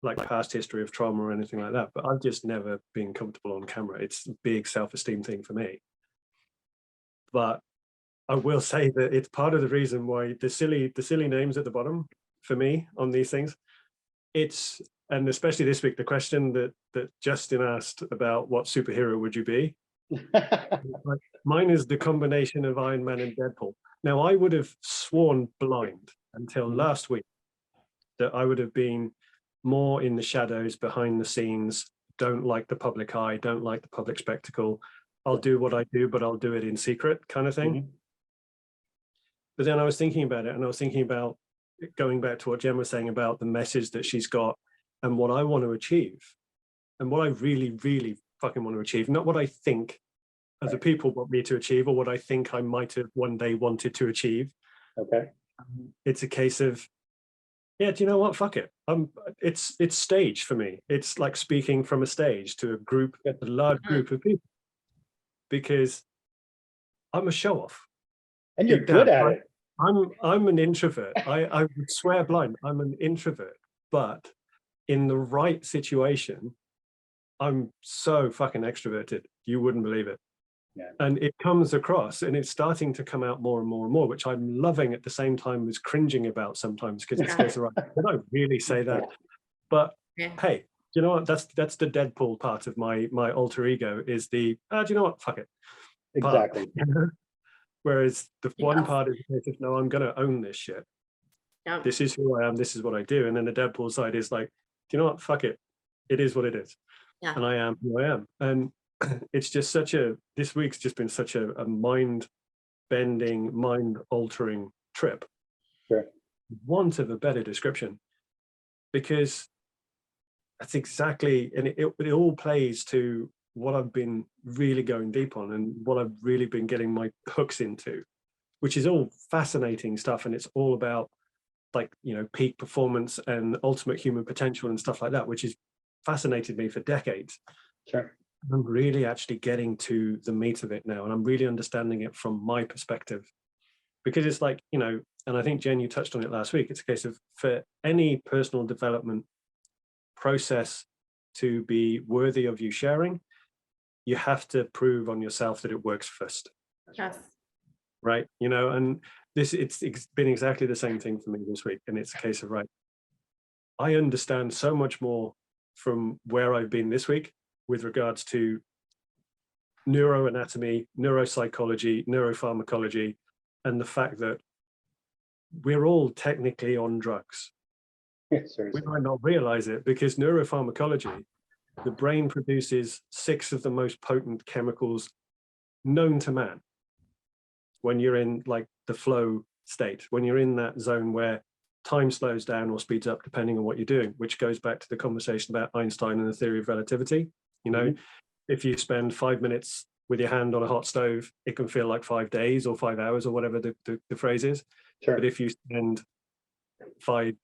like past history of trauma or anything like that, but I've just never been comfortable on camera. It's a big self-esteem thing for me. But I will say that it's part of the reason why the silly names at the bottom for me on these things, it's, and especially this week, the question that Justin asked about what superhero would you be? Like, mine is the combination of Iron Man and Deadpool. Now, I would have sworn blind until last week that I would have been more in the shadows, behind the scenes, don't like the public eye, don't like the public spectacle. I'll do what I do, but I'll do it in secret, kind of thing. Mhm. But then I was thinking about it, and I was thinking about going back to what Jen was saying about the message that she's got and what I want to achieve, and what I really, really fucking want to achieve, not what I think other people want me to achieve or what I think I might have one day wanted to achieve. Okay. It's a case of, yeah, do you know what? Fuck it. It's stage for me. It's like speaking from a stage to a large group of people, because I'm a show off. And you're good at it. I'm an introvert. I would swear blind. I'm an introvert, but in the right situation, I'm so fucking extroverted. You wouldn't believe it. Yeah. And it comes across, and it's starting to come out more and more and more, which I'm loving at the same time as cringing about sometimes, because it's goes right. Did I really say that? But hey, you know what? That's the Deadpool part of my alter ego, is the do you know what? Fuck it. Exactly. Part. Whereas the one part is the case of, no, I'm going to own this shit. Yeah. This is who I am. This is what I do. And then the Deadpool side is like, do you know what? Fuck it. It is what it is. Yeah. And I am who I am. And it's just this week's just been such a mind-bending, mind-altering trip. Sure. Want of a better description, because that's exactly, and it all plays to what I've been really going deep on and what I've really been getting my hooks into, which is all fascinating stuff. And it's all about, like, peak performance and ultimate human potential and stuff like that, which has fascinated me for decades. Sure. I'm really actually getting to the meat of it now, and I'm really understanding it from my perspective, because it's like, and I think, Jen, you touched on it last week. It's a case of, for any personal development process to be worthy of you sharing, you have to prove on yourself that it works first. Yes. Right. And it's been exactly the same thing for me this week. And it's a case of, right, I understand so much more from where I've been this week with regards to neuroanatomy, neuropsychology, neuropharmacology, and the fact that we're all technically on drugs. Yeah, We seriously. might not realize it, because neuropharmacology, the brain produces 6 of the most potent chemicals known to man when you're in, like, the flow state, when you're in that zone where time slows down or speeds up depending on what you're doing, which goes back to the conversation about Einstein and the theory of relativity. If you spend 5 minutes with your hand on a hot stove, it can feel like 5 days or 5 hours or whatever the phrase is. Sure. But if you spend 5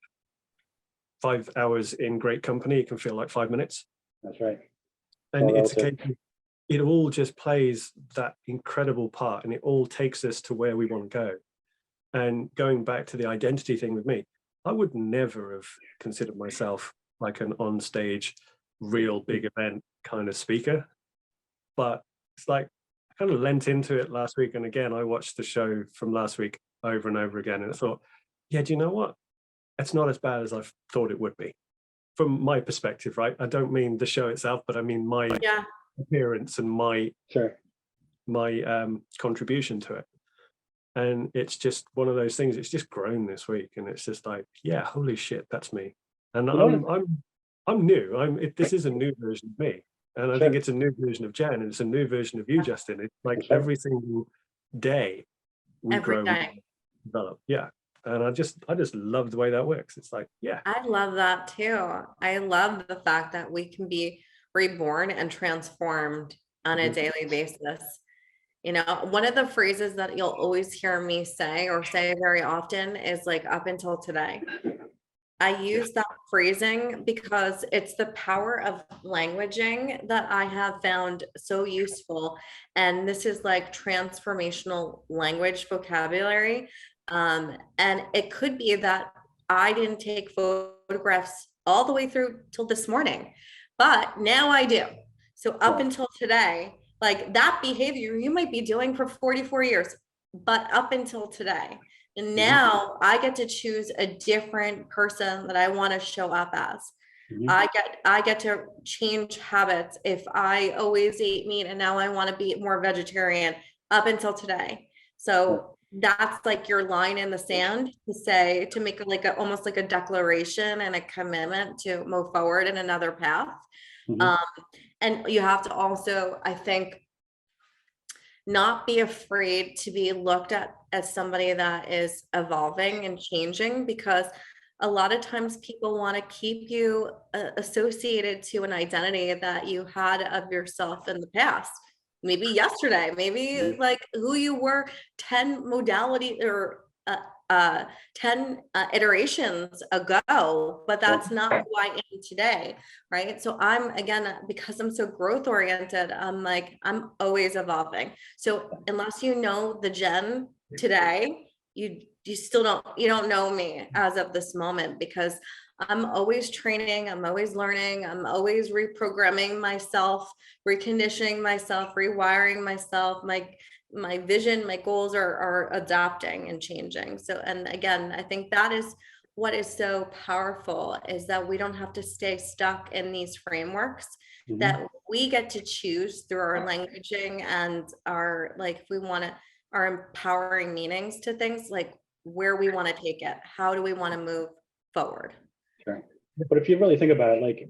hours in great company, it can feel like 5 minutes. That's right. And All it's a relative. case, it all just plays that incredible part, and it all takes us to where we want to go. And going back to the identity thing with me, I would never have considered myself like an on-stage, real big event kind of speaker. But it's like, I kind of lent into it last week. And again, I watched the show from last week over and over again. And I thought, yeah, do you know what? It's not as bad as I thought it would be, from my perspective, right? I don't mean the show itself, but I mean my Yeah. appearance and my Sure. contribution to it. And it's just one of those things. It's just grown this week, and it's just like, yeah, holy shit, that's me. And I'm new. This is a new version of me, and I think Sure. it's a new version of Jen, and it's a new version of you, Justin. It's like That's right. every single day we Every grow, day. we develop. Yeah, and I just love the way that works. It's like, yeah, I love that too. I love the fact that we can be reborn and transformed on a Mhm. daily basis. One of the phrases that you'll always hear me say, or say very often, is like, up until today. I use that phrasing because it's the power of languaging that I have found so useful. And this is like transformational language vocabulary. And it could be that I didn't take photographs all the way through till this morning, but now I do. So up Yeah. until today, like, that behavior you might be doing for 44 years, but up until today. And now I get to choose a different person that I want to show up as. Mhm. I get to change habits. If I always ate meat and now I want to be more vegetarian, up until today. So that's like your line in the sand to say, to make like almost like a declaration and a commitment to move forward in another path. Mhm. And you have to also, I think, not be afraid to be looked at as somebody that is evolving and changing, because a lot of times people want to keep you associated to an identity that you had of yourself in the past, maybe yesterday, maybe like who you were 10 modality or 10 iterations ago, but that's not who I am today, right? So I'm, again, because I'm so growth oriented, I'm always evolving. So unless you know the Jen today, you still don't know me as of this moment, because I'm always training, I'm always learning, I'm always reprogramming myself, reconditioning myself, rewiring myself. My vision, my goals are adapting and changing. So, and again, I think that is what is so powerful, is that we don't have to stay stuck in these frameworks, Mhm. that we get to choose through our languaging and our, like, if we want to, our empowering meanings to things, like where we want to take it, how do we want to move forward. Sure. But if you really think about it, like,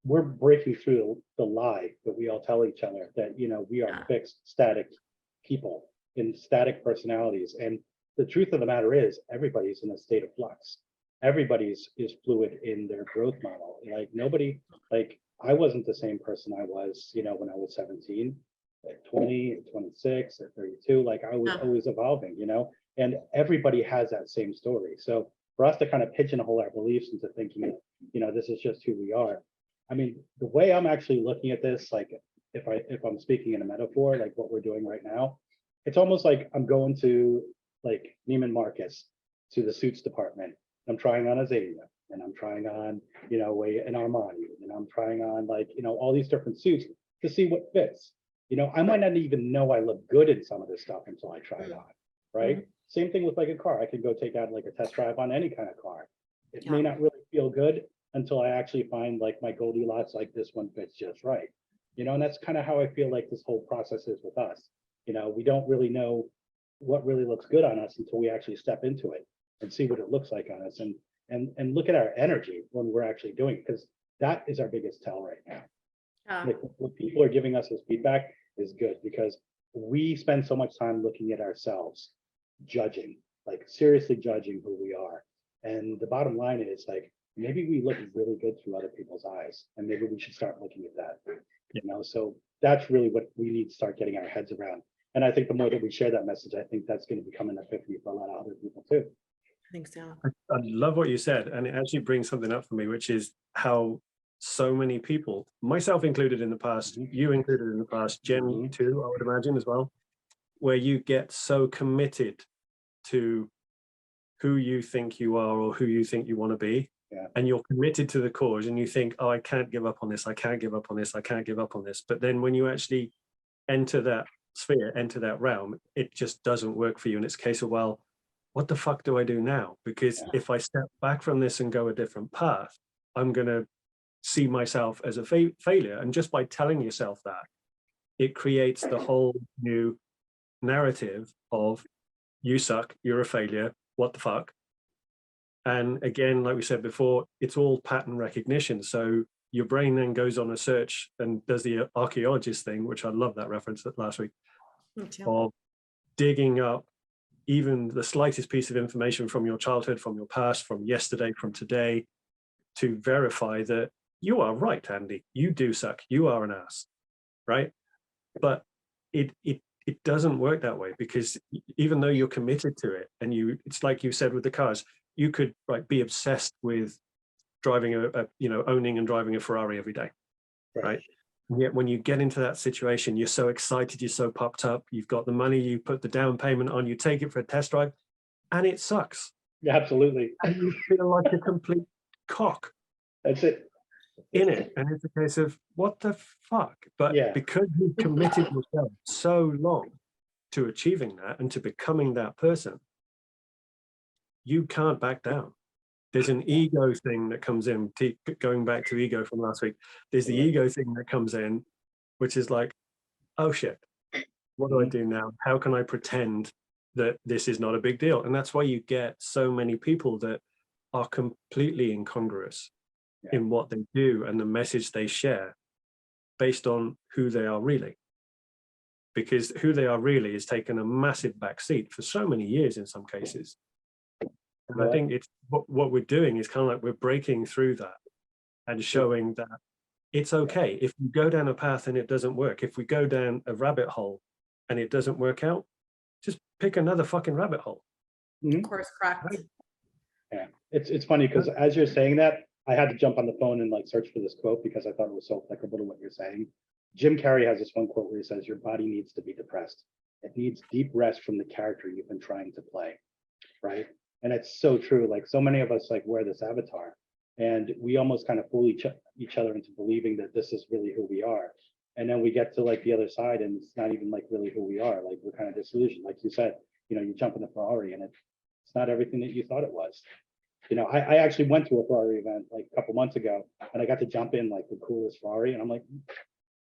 we're breaking through the lie that we all tell each other that, you know, we are Yeah. fixed, static people in static personalities. And the truth of the matter is everybody's in a state of flux. Everybody's is fluid in their growth model. Like nobody, like I wasn't the same person I was, you know, when I was 17, at 20, at 26, at 32. Like I was Yeah. always evolving, you know, and everybody has that same story. So for us to kind of pigeonhole our beliefs into thinking, you know, this is just who we are. I mean, the way I'm actually looking at this, like if I'm speaking in a metaphor, like what we're doing right now, it's almost like I'm going to like Neiman Marcus to the suits department. I'm trying on a Zeta and I'm trying on, you know, an Armani, and I'm trying on like, you know, all these different suits to see what fits. You know, I might not even know I look good in some of this stuff until I try it on, right? Same thing with like a car. I could go take out like a test drive on any kind of car. It may not really feel good until I actually find like my Goldilocks, like this one fits just right. You know, and that's kind of how I feel like this whole process is with us. You know, we don't really know what really looks good on us until we actually step into it and see what it looks like on us and look at our energy when we're actually doing it, because that is our biggest tell right now. Yeah. Like what people are giving us as feedback is good, because we spend so much time looking at ourselves, judging, like seriously judging who we are. And the bottom line is like, maybe we look really good through other people's eyes, and maybe we should start looking at that. You know, so that's really what we need to start getting our heads around. And I think the more that we share that message, I think that's going to become an epiphany for a lot of other people too. I think so. I love what you said, and it actually brings something up for me, which is how so many people, myself included in the past, you included in the past, Jen too, I would imagine as well, where you get so committed to who you think you are or who you think you want to be, and you're committed to the cause, and you think, oh, I can't give up on this, I can't give up on this, I can't give up on this. But then when you actually enter that sphere, enter that realm, it just doesn't work for you. And it's a case of, well, what the fuck do I do now? Because if I step back from this and go a different path, I'm going to see myself as a failure. And just by telling yourself that, it creates the whole new narrative of you suck, you're a failure, what the fuck? And again, like we said before, it's all pattern recognition. So your brain then goes on a search and does the archaeologist thing, which I love that reference last week, of digging up even the slightest piece of information from your childhood, from your past, from yesterday, from today, to verify that you are right, Andy, you do suck, you are an ass, right? But it doesn't work that way, because even though you're committed to it, and it's like you said with the cars, you could be obsessed with driving owning and driving a Ferrari every day, right? And yet when you get into that situation, you're so excited, you're so pumped up, you've got the money, you put the down payment on, you take it for a test drive, and it sucks. Yeah, absolutely. And you feel like a complete cock. That's it. In it. And it's a case of, what the fuck? But because you've committed yourself so long to achieving that and to becoming that person, you can't back down. There's an ego thing that comes in, going back to ego from last week. There's the ego thing that comes in, which is like, oh shit, what do I do now? How can I pretend that this is not a big deal? And that's why you get so many people that are completely incongruous in what they do and the message they share based on who they are really. Because who they are really is taken a massive backseat for so many years in some cases. And I think it's what we're doing is kind of like we're breaking through that and showing that it's okay. If you go down a path and it doesn't work, if we go down a rabbit hole and it doesn't work out, just pick another fucking rabbit hole. Of course, correct. Right? Yeah, it's funny because as you're saying that, I had to jump on the phone and like search for this quote because I thought it was so applicable to what you're saying. Jim Carrey has this one quote where he says, your body needs to be depressed. It needs deep rest from the character you've been trying to play, right? And it's so true. Like so many of us like wear this avatar and we almost kind of fool each other into believing that this is really who we are. And then we get to like the other side and it's not even like really who we are. Like we're kind of disillusioned. Like you said, you know, you jump in the Ferrari and it's not everything that you thought it was. You know, I actually went to a Ferrari event like a couple months ago and I got to jump in like the coolest Ferrari. And I'm like,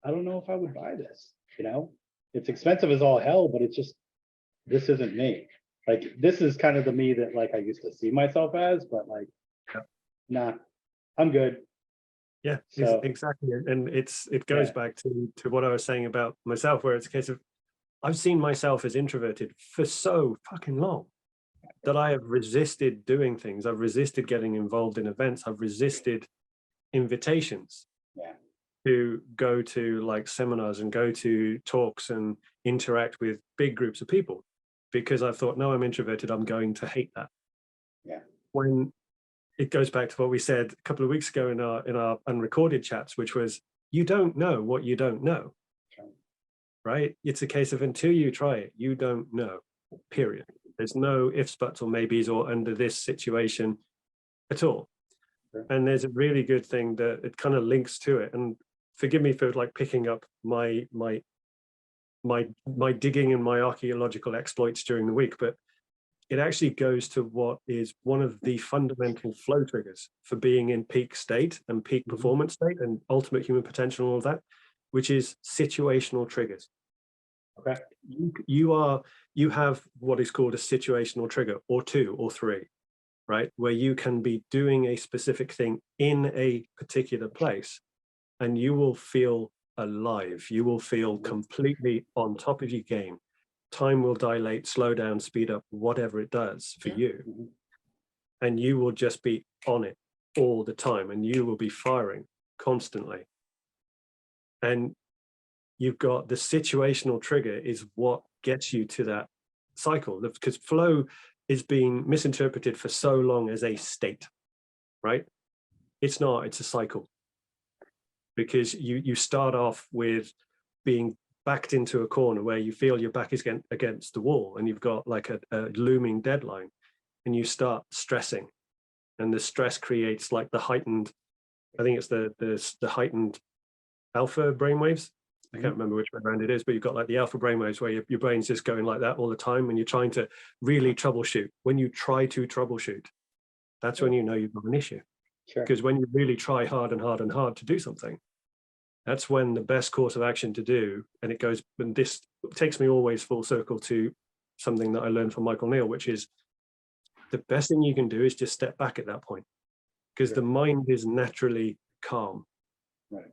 I don't know if I would buy this, you know, it's expensive as all hell, but it's just, this isn't me. Like, this is kind of the me that like I used to see myself as, but like, nah, I'm good. Yeah, So- exactly. And it goes back to what I was saying about myself, where it's a case of I've seen myself as introverted for so fucking long that I have resisted doing things. I've resisted getting involved in events. I've resisted invitations to go to like seminars and go to talks and interact with big groups of people, because I've thought, no, I'm introverted, I'm going to hate that. When it goes back to what we said a couple of weeks ago in our unrecorded chats, which was, you don't know what you don't know. Right? It's a case of until you try it, you don't know, period. There's no ifs, buts, or maybes, or under this situation at all. And there's a really good thing that it kind of links to it. And forgive me for like picking up my digging and my archaeological exploits during the week, but it actually goes to what is one of the fundamental flow triggers for being in peak state and peak performance state and ultimate human potential and all of that, which is situational triggers. Okay. You have what is called a situational trigger, or two or three, right? Where you can be doing a specific thing in a particular place and you will feel alive. You will feel completely on top of your game. Time will dilate, slow down, speed up, whatever it does for you. And you will just be on it all the time and you will be firing constantly. And you've got the situational trigger is what gets you to that cycle, because flow is being misinterpreted for so long as a state, right? It's not, it's a cycle. Because you start off with being backed into a corner where you feel your back is against the wall and you've got like a looming deadline, and you start stressing, and the stress creates like the heightened, I think it's the heightened alpha brainwaves. I can't remember which way around it is, but you've got like the alpha brainwaves where your brain's just going like that all the time when you're trying to really troubleshoot. When you try to troubleshoot, that's when you know you've got an issue. Because when you really try hard and hard and hard to do something, that's when the best course of action to do, and it goes, and this takes me always full circle to something that I learned from Michael Neal, which is the best thing you can do is just step back at that point, because the mind is naturally calm. Right.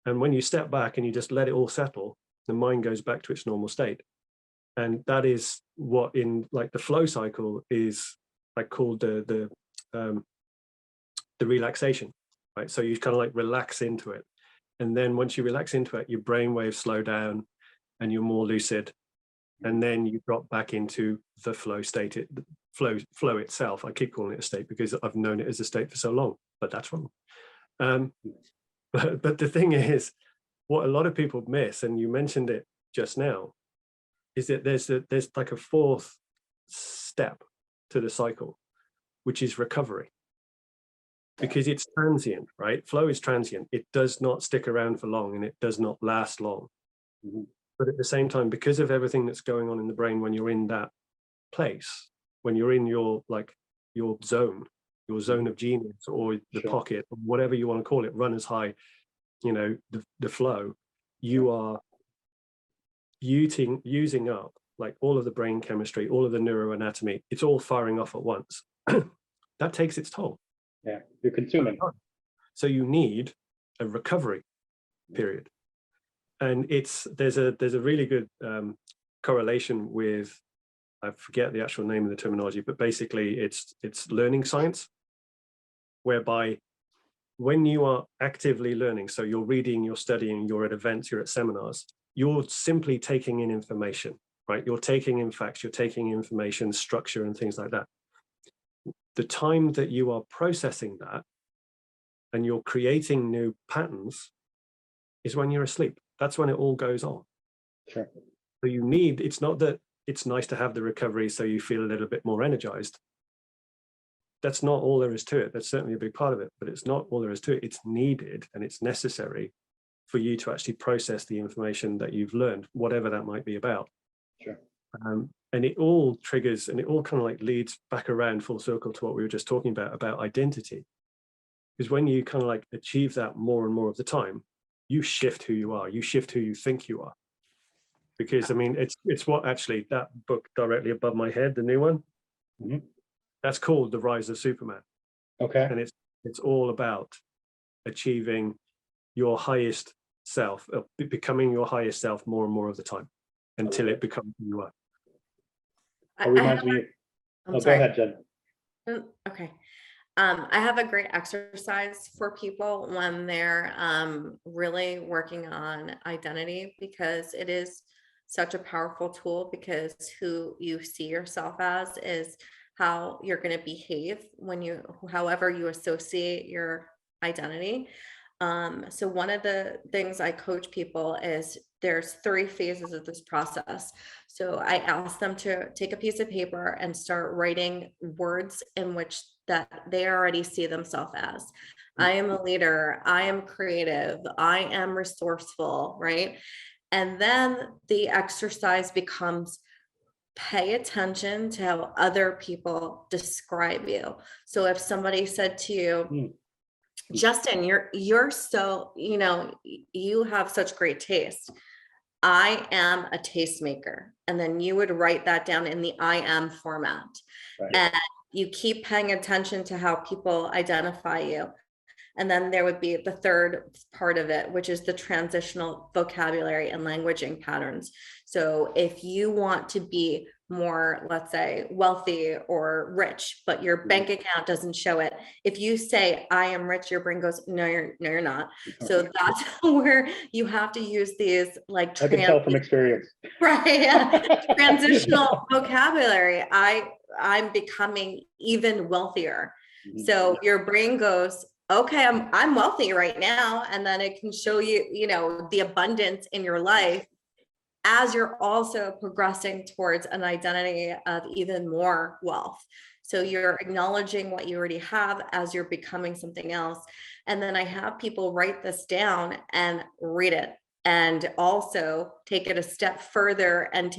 And when you step back and you just let it all settle, the mind goes back to its normal state. And that is what in like the flow cycle is like called the relaxation, right? So you kind of like relax into it. And then once you relax into it, your brain waves slow down and you're more lucid. And then you drop back into the flow state, flow itself. I keep calling it a state because I've known it as a state for so long, but that's wrong. But the thing is, what a lot of people miss, and you mentioned it just now, is that there's like a fourth step to the cycle, which is recovery. Because it's transient, right? Flow is transient. It does not stick around for long and it does not last long. But at the same time, because of everything that's going on in the brain when you're in that place, when you're in your zone of genius, or the pocket, or whatever you want to call it, runner's high, the flow, you are using up like all of the brain chemistry, all of the neuroanatomy. It's all firing off at once. That takes its toll. Yeah, you're consuming. So you need a recovery period. And there's a really good correlation with, I forget the actual name of the terminology, but basically it's learning science, whereby when you are actively learning, so you're reading, you're studying, you're at events, you're at seminars, you're simply taking in information, right? You're taking in facts, you're taking information, structure and things like that. The time that you are processing that and you're creating new patterns is when you're asleep. That's when it all goes on. Sure. So it's not that it's nice to have the recovery so you feel a little bit more energized. That's not all there is to it. That's certainly a big part of it, but it's not all there is to it. It's needed and it's necessary for you to actually process the information that you've learned, whatever that might be about. Sure. And it all triggers, and it all kind of like leads back around full circle to what we were just talking about identity. Because when you kind of like achieve that more and more of the time, you shift who you are, you shift who you think you are. Because I mean, it's what actually that book directly above my head, the new one, that's called The Rise of Superman. Okay. And it's all about achieving your highest self, becoming your highest self more and more of the time until it becomes who you are. It reminds me. Go ahead, Jen. Okay. I have a great exercise for people when they're really working on identity, because it is such a powerful tool, because who you see yourself as is how you're going to behave however you associate your identity. So one of the things I coach people is there's 3 phases of this process. So I ask them to take a piece of paper and start writing words in which that they already see themselves as. I am a leader, I am creative, I am resourceful, right? And then the exercise becomes pay attention to how other people describe you. So if somebody said to you, Justin, you're so, you have such great taste. I am a tastemaker. And then you would write that down in the I am format. Right. And you keep paying attention to how people identify you. And then there would be the third part of it, which is the transitional vocabulary and languaging patterns. So if you want to be more, let's say, wealthy or rich, but your bank account doesn't show it, if you say, I am rich, your brain goes, no, you're not. So that's where you have to use these like I can tell from experience. Right. Yeah. Transitional vocabulary. I'm becoming even wealthier. So your brain goes, okay, I'm wealthy right now. And then it can show you, the abundance in your life as you're also progressing towards an identity of even more wealth. So you're acknowledging what you already have as you're becoming something else. And then I have people write this down and read it, and also take it a step further and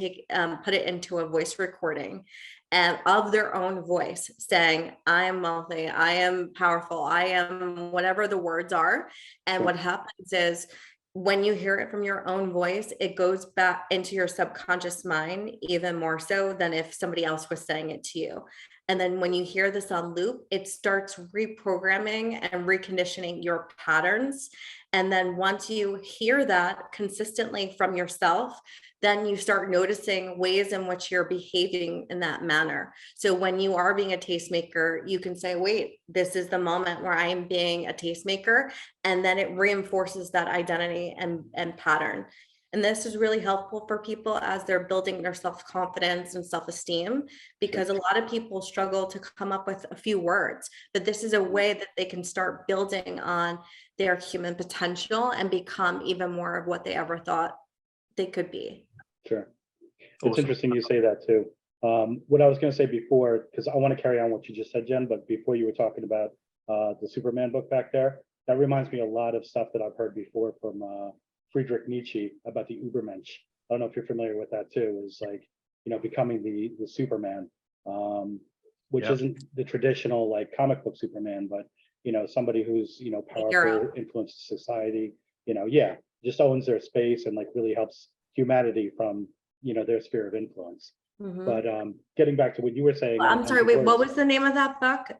put it into a voice recording and of their own voice, saying, I am wealthy, I am powerful, I am whatever the words are. And what happens is when you hear it from your own voice, it goes back into your subconscious mind even more so than if somebody else was saying it to you. And then when you hear this on loop, it starts reprogramming and reconditioning your patterns. And then once you hear that consistently from yourself, then you start noticing ways in which you're behaving in that manner. So when you are being a tastemaker, you can say, wait, this is the moment where I am being a tastemaker. And then it reinforces that identity and pattern. And this is really helpful for people as they're building their self-confidence and self-esteem, because a lot of people struggle to come up with a few words, but this is a way that they can start building on their human potential and become even more of what they ever thought they could be. Sure. It's interesting you say that too. What I was going to say before, because I want to carry on what you just said, Jen, but before you were talking about the Superman book back there, that reminds me a lot of stuff that I've heard before from Friedrich Nietzsche about the Übermensch. I don't know if you're familiar with that too, is like, becoming the Superman, which isn't the traditional like comic book Superman, but, somebody who's, powerful, influences society, just owns their space and like really helps humanity from, their sphere of influence. But getting back to what you were saying. I'm sorry, wait, what was the name of that book?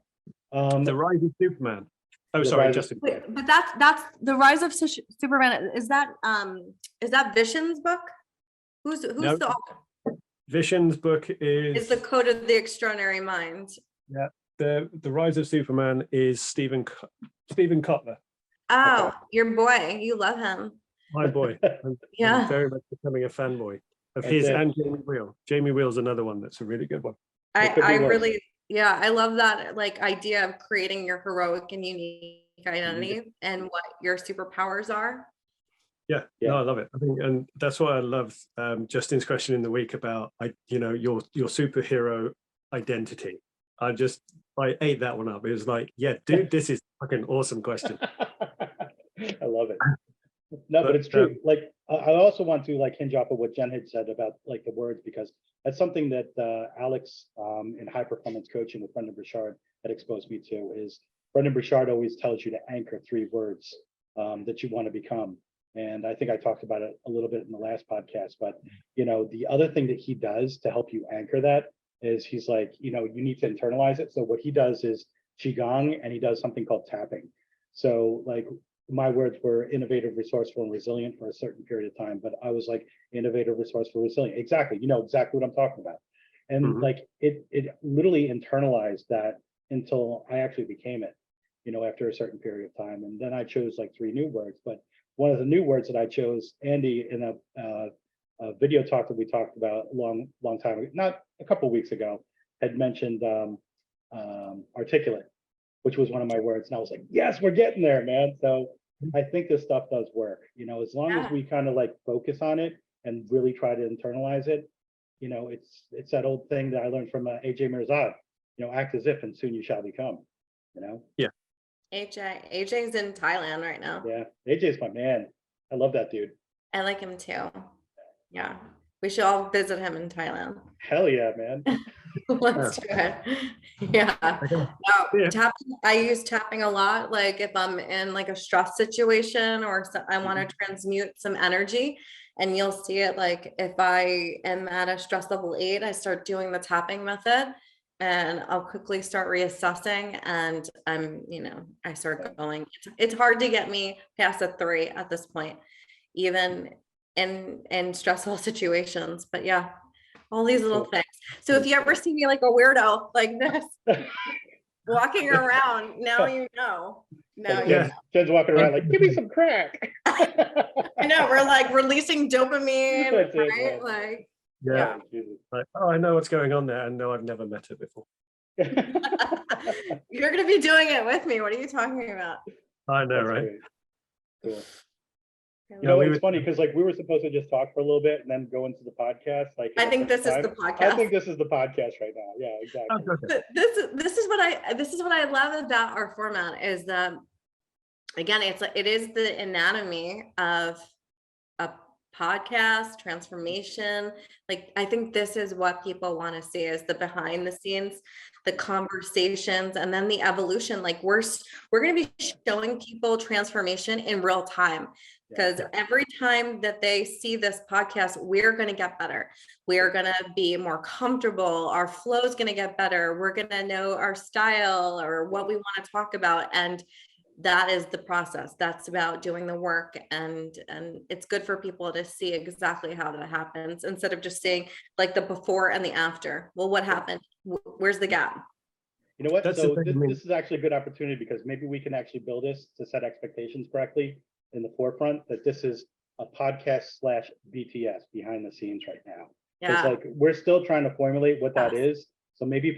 The Rise of Superman. Oh, sorry, Justin. But that's the Rise of Superman. Is that Vishen's book? Who's No. the author? Vishen's book is The Code of the Extraordinary Mind. Yeah, the Rise of Superman is Stephen Kotler. Oh, your boy, you love him. My boy. I'm very much becoming a fanboy of his and Jamie Wheel. Jamie Wheel's another one that's a really good one. I really, I love that like idea of creating your heroic and unique identity and what your superpowers are. Yeah, no, I love it. I think, and that's why I love Justin's question in the week about your superhero identity. I ate that one up. It was like, yeah, dude, this is a fucking awesome question. I love it. No, but it's true. Like, I also want to like hinge off of what Jen had said about like the words, because that's something that Alex in high performance coaching with Brendan Burchard had exposed me to. Is Brendan Burchard always tells you to anchor 3 words that you want to become. And I think I talked about it a little bit in the last podcast, but the other thing that he does to help you anchor that is he's like, you need to internalize it. So what he does is Qigong, and he does something called tapping. So like my words were innovative, resourceful, and resilient for a certain period of time, but I was like innovative, resourceful, resilient. Exactly. You know exactly what I'm talking about. And Mhm. like it literally internalized that until I actually became it, you know, after a certain period of time. And then I chose like 3 new words. But one of the new words that I chose, Andy, in a video talk that we talked about a long time ago, not a couple of weeks ago, had mentioned articulate, which was one of my words. And I was like, yes, we're getting there, man. So I think this stuff does work, you know, as long as Yeah. we kind of like focus on it and really try to internalize it. You know, it's that old thing that I learned from AJ Mirzad, you know, act as if and soon you shall become, you know? AJ's in Thailand right now. Yeah. AJ's my man. I love that dude. I like him too. Yeah. We should all visit him in Thailand. Hell yeah, man. Let's do it. Yeah. Okay. No, Yeah. tapping, I use tapping a lot. Like if I'm in like a stress situation or I want to transmute some energy, and you'll see it like if I am at a stress level 8, I start doing the tapping method and I'll quickly start reassessing and I start going. It's hard to get me past a 3 at this point, even in stressful situations. But yeah, all these little Cool. things. So if you ever see me like a weirdo like this, walking around, now you know. Now you Yeah. know. Jen's walking around like, give me some crack. I know we're like releasing dopamine, That's it, right? man. Like, Yeah. yeah. Like, oh, I know what's going on there, and no, I've never met it before. You're gonna be doing it with me. What are you talking about? I know, That's right? great. Cool. I You know, we it's would- funny because like we were supposed to just talk for a little bit and then go into the podcast. Like I think this is time. the I podcast. think this is the podcast right now. Yeah, Oh, exactly. okay. This is what I love about our format is that again, it is the anatomy of a podcast transformation. Like I think this is what people want to see is the behind the scenes, the conversations, and then the evolution. Like we're going to be showing people transformation in real time, because every time that they see this podcast, we're going to get better. We are going to be more comfortable. Our flow is going to get better. We're going to know our style or what we want to talk about. And that is the process. That's about doing the work, and it's good for people to see exactly how that happens instead of just seeing like the before and the after. Well, what happened? Where's the gap? You know what? That's So the thing, I mean- this is actually a good opportunity because maybe we can actually build this to set expectations correctly in the forefront, that this is a podcast / BTS behind the scenes right now. It's Yeah. like we're still trying to formulate what that Yes. is. So maybe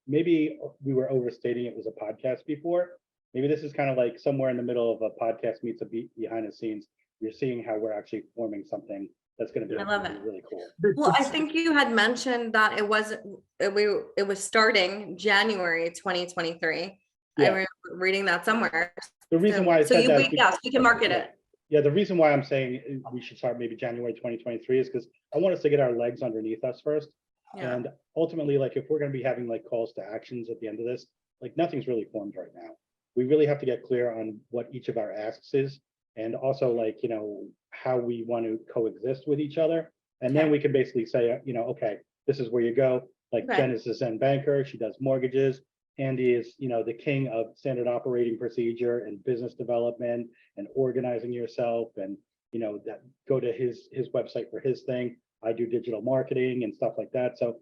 maybe we were overstating it was a podcast before. Maybe this is kind of like somewhere in the middle of a podcast meets a behind the scenes. You're seeing how we're actually forming something that's going to be I love it. really cool. Well, I think you had mentioned that it was starting January 2023. I Yeah. remember reading that somewhere. The reason why I So said that is yes, we can market it. Yeah, the reason why I'm saying we should start maybe January 2023 is because I want us to get our legs underneath us first. Yeah. And ultimately, like if we're going to be having like calls to actions at the end of this, like nothing's really formed right now. We really have to get clear on what each of our asks is, and also like, you know, how we want to coexist with each other. And then Okay. we can basically say, you know, okay, this is where you go. Like Okay. Jenn is a Zen banker. She does mortgages. Andy is, you know, the king of standard operating procedure and business development and organizing yourself, and, you know, that go to his website for his thing. I do digital marketing and stuff like that. So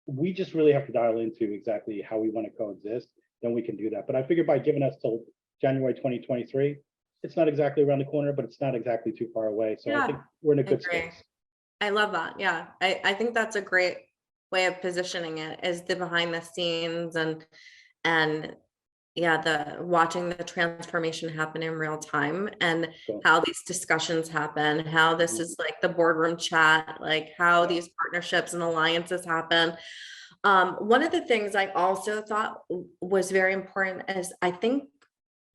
we just really have to dial into exactly how we want to coexist. Then we can do that. But I figured by giving us till January 2023, it's not exactly around the corner, but it's not exactly too far away. So I think we're in a good agree. space. I love that. Yeah. I think that's a great way of positioning it, is the behind the scenes and yeah, the watching the transformation happen in real time, and Cool. how these discussions happen, how this is like the boardroom chat, like how these partnerships and alliances happen. One of the things I also thought was very important is I think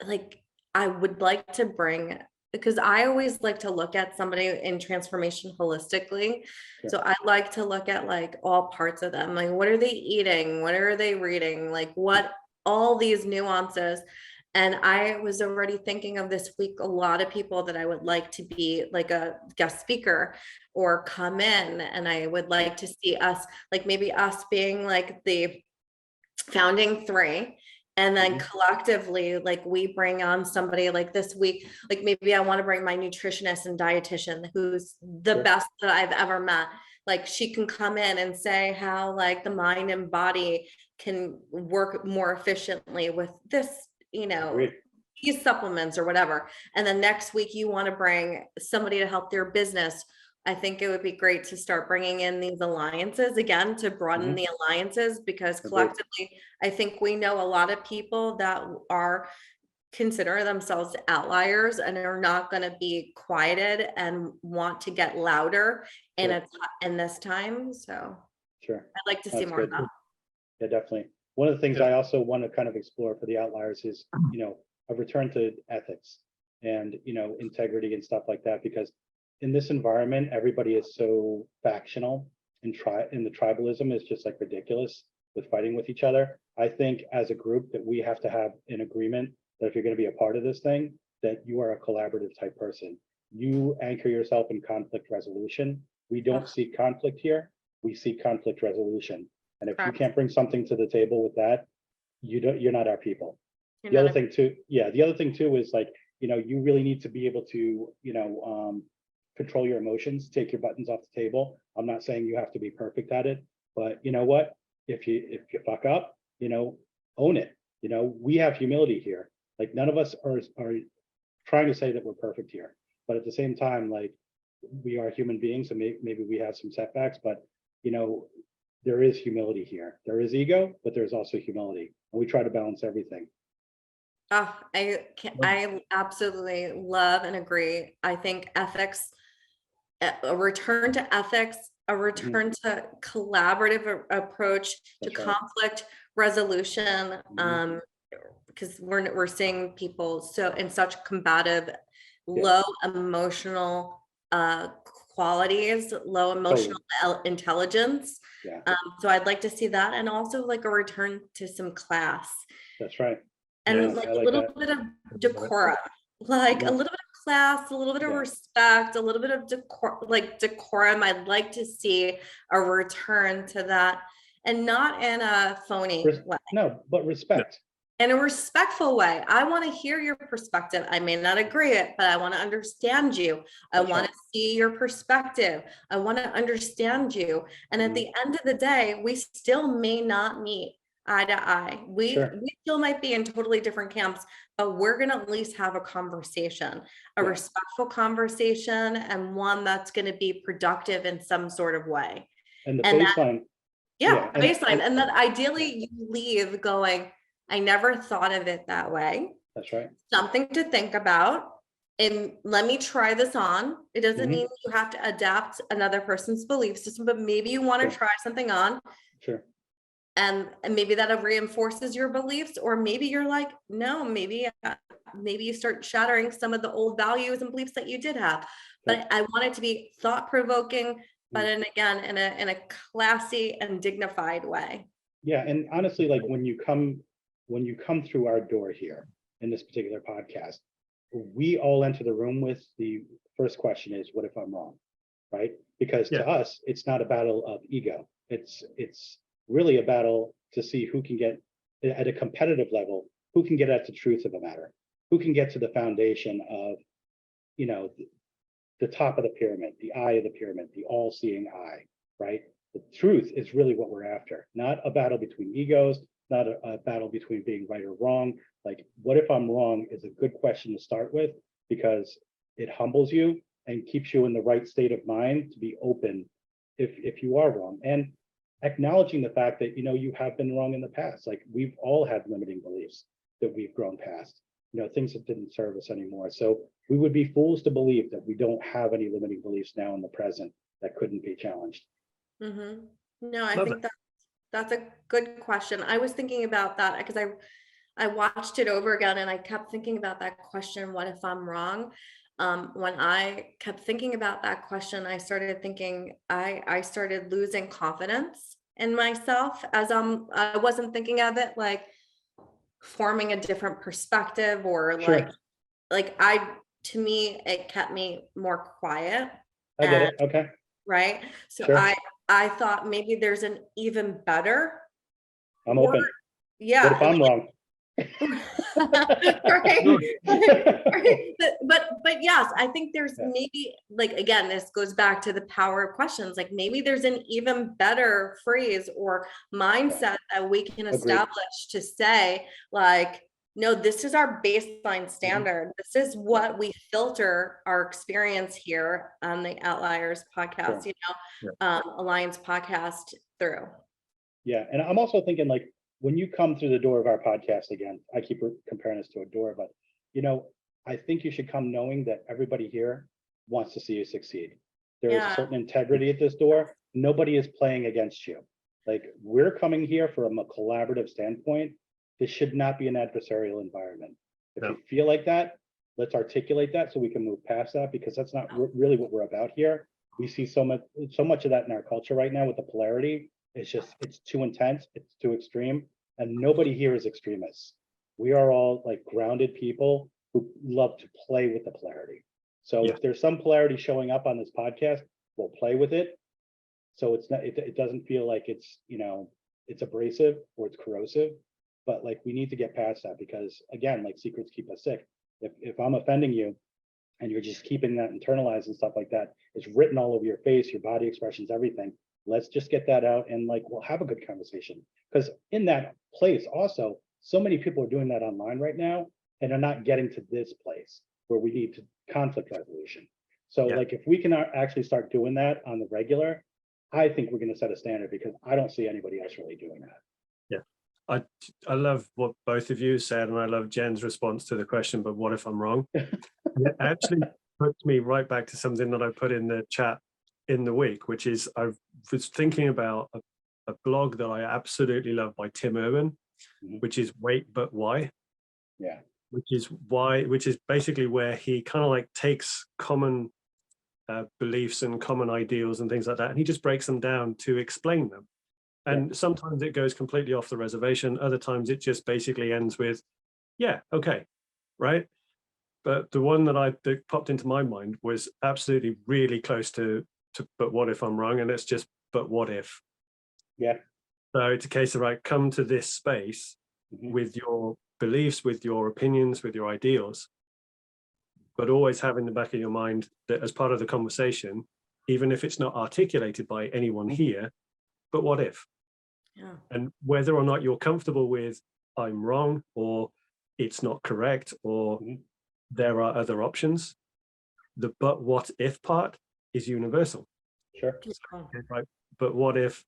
like I would like to bring, because I always like to look at somebody in transformation holistically. Sure. So I like to look at like all parts of them. Like, what are they eating? What are they reading? Like what, all these nuances. And I was already thinking of this week, a lot of people that I would like to be like a guest speaker or come in. And I would like to see us, like maybe us being like the founding 3, And then Mhm. collectively, like we bring on somebody like this week, like maybe I want to bring my nutritionist and dietitian, who's the Sure. best that I've ever met. Like she can come in and say how like the mind and body can work more efficiently with this, Agreed. these supplements or whatever. And then next week you want to bring somebody to help their business. I think it would be great to start bringing in these alliances again, to broaden the alliances, because Agreed. collectively, I think we know a lot of people that are consider themselves outliers and are not going to be quieted and want to get louder in Sure. in this time. So Sure. I'd like to see That's more of good. that. Yeah, definitely. One of the things Yeah. I also want to kind of explore for the outliers is, a return to ethics and, integrity and stuff like that, because in this environment, everybody is so factional and the tribalism is just like ridiculous with fighting with each other. I think as a group that we have to have an agreement that if you're going to be a part of this thing, that you are a collaborative type person. You anchor yourself in conflict resolution. We don't seek conflict here. We seek conflict resolution. And if you Correct. can't bring something to the table with that, you're not our people. You're The other not a- thing too, yeah, the other thing too is like, you really need to be able to, control your emotions, take your buttons off the table. I'm not saying you have to be perfect at it, but you know what? If you fuck up, own it. We have humility here. Like none of us are trying to say that we're perfect here, but at the same time, like we are human beings, and maybe we have some setbacks, but there is humility here. There is ego, but there's also humility, and we try to balance everything. Oh, I absolutely love and agree. I think ethics, a return to ethics, a return to collaborative approach to That's right. conflict resolution, Mhm. because we're seeing people so in such combative, Yeah. low emotional qualities, low emotional intelligence. Yeah, So I'd like to see that, and also like a return to some class that's right. and Yes. like I a like little that. bit of decorum, like a Yeah. little bit of class, a little bit of Yeah. respect, a little bit of decorum. I'd like to see a return to that, and not in a phony way, No, but respect. in a respectful way. I want to hear your perspective. I may not agree it, but I want to understand you. I That's want right. to see your perspective. I want to understand you. And at Mhm. the end of the day, we still may not meet eye to eye. Sure. We still might be in totally different camps, but we're going to at least have a conversation, a Yeah. respectful conversation, and one that's going to be productive in some sort of way. And the And that, baseline. yeah, And baseline. And that ideally you leave going, I never thought of it that way. that's right. Something to think about. And let me try this on. It doesn't Mhm. mean you have to adapt another person's belief system, but maybe you want to Sure. try something on, Sure. and maybe that reinforces your beliefs, or maybe you're like, no, maybe you start shattering some of the old values and beliefs that you did have. But I want it to be thought-provoking, but again, in a classy and dignified way. Yeah, and honestly, like when you come through our door here in this particular podcast, we all enter the room with the first question is, what if I'm wrong? Right? Because Yeah. to us, it's not a battle of ego. It's really a battle to see who can get at a competitive level, who can get at the truth of the matter, who can get to the foundation of, you know, the top of the pyramid, the eye of the pyramid, the all-seeing eye, right? The truth is really what we're after, not a battle between egos, not a battle between being right or wrong. Like, what if I'm wrong is a good question to start with, because it humbles you and keeps you in the right state of mind to be open if you are wrong. And acknowledging the fact that, you have been wrong in the past. Like, we've all had limiting beliefs that we've grown past, things that didn't serve us anymore. So we would be fools to believe that we don't have any limiting beliefs now in the present that couldn't be challenged. Mm-hmm. No, I Love think that's a good question. I was thinking about that because I watched it over again and I kept thinking about that question, what if I'm wrong? When I kept thinking about that question, I started thinking I started losing confidence in myself, as I wasn't thinking of it like forming a different perspective, or Sure. to me it kept me more quiet. I get it. Okay. Right. So Sure. I thought maybe there's an even better I'm word. open. Yeah. What if I'm wrong? Right. Right. But yes, I think there's Yeah. maybe, like, again, this goes back to the power of questions. Like, maybe there's an even better phrase or mindset that we can Agreed. establish to say, like, no, this is our baseline standard. This is what we filter our experience here on the Outliers podcast, Sure. Alliance podcast through. Yeah, and I'm also thinking, like, when you come through the door of our podcast again, I keep comparing this to a door, but I think you should come knowing that everybody here wants to see you succeed. There is a Yeah. certain integrity at this door. Nobody is playing against you. Like, we're coming here from a collaborative standpoint. This should not be an adversarial environment. If No. you feel like that, let's articulate that so we can move past that, because that's not really what we're about here. We see so much of that in our culture right now with the polarity. It's too intense, it's too extreme, and nobody here is extremists. We are all like grounded people who love to play with the polarity. So Yeah. if there's some polarity showing up on this podcast, we'll play with it. So it doesn't feel like it's abrasive or it's corrosive, but like, we need to get past that, because again, like, secrets keep us sick. If I'm offending you and you're just keeping that internalized and stuff like that, it's written all over your face, your body expressions, everything. Let's just get that out and, like, we'll have a good conversation. Because in that place also, so many people are doing that online right now and are not getting to this place where we need to conflict resolution. So Yeah. like, if we can actually start doing that on the regular, I think we're going to set a standard, because I don't see anybody else really doing that. I love what both of you said, and I love Jen's response to the question, but what if I'm wrong? It actually puts me right back to something that I put in the chat in the week, which is, I was thinking about a blog that I absolutely love by Tim Urban, Mhm. which is Wait But Why, Yeah. which is basically where he kind of like takes common beliefs and common ideals and things like that, and he just breaks them down to explain them. And sometimes it goes completely off the reservation. Other times it just basically ends with, yeah, okay, right? But the one that popped into my mind was absolutely really close to but what if I'm wrong? And it's just, but what if? Yeah. So it's a case of, right, come to this space Mhm. with your beliefs, with your opinions, with your ideals, but always have in the back of your mind that as part of the conversation, even if it's not articulated by anyone here, but what if? Yeah. And whether or not you're comfortable with I'm wrong, or it's not correct, or Mhm. there are other options, the but what if part is universal. Sure. Beautiful. Okay, right? But what if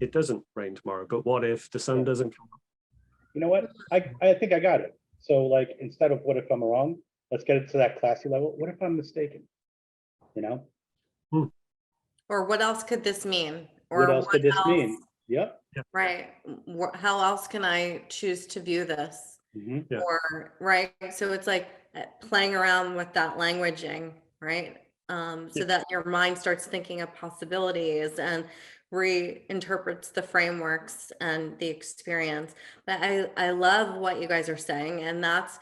it doesn't rain tomorrow? But what if the sun Yeah. doesn't come up? You know what? I think I got it. So like, instead of what if I'm wrong, let's get it to that classy level. What if I'm mistaken? Or what else could this mean? What Or else could this else, mean? Yep. right? How else can I choose to view this? Mhm. Yeah. Or, right? So it's like playing around with that languaging, right? So Yeah. that your mind starts thinking of possibilities and reinterprets the frameworks and the experience. But I love what you guys are saying, and that's,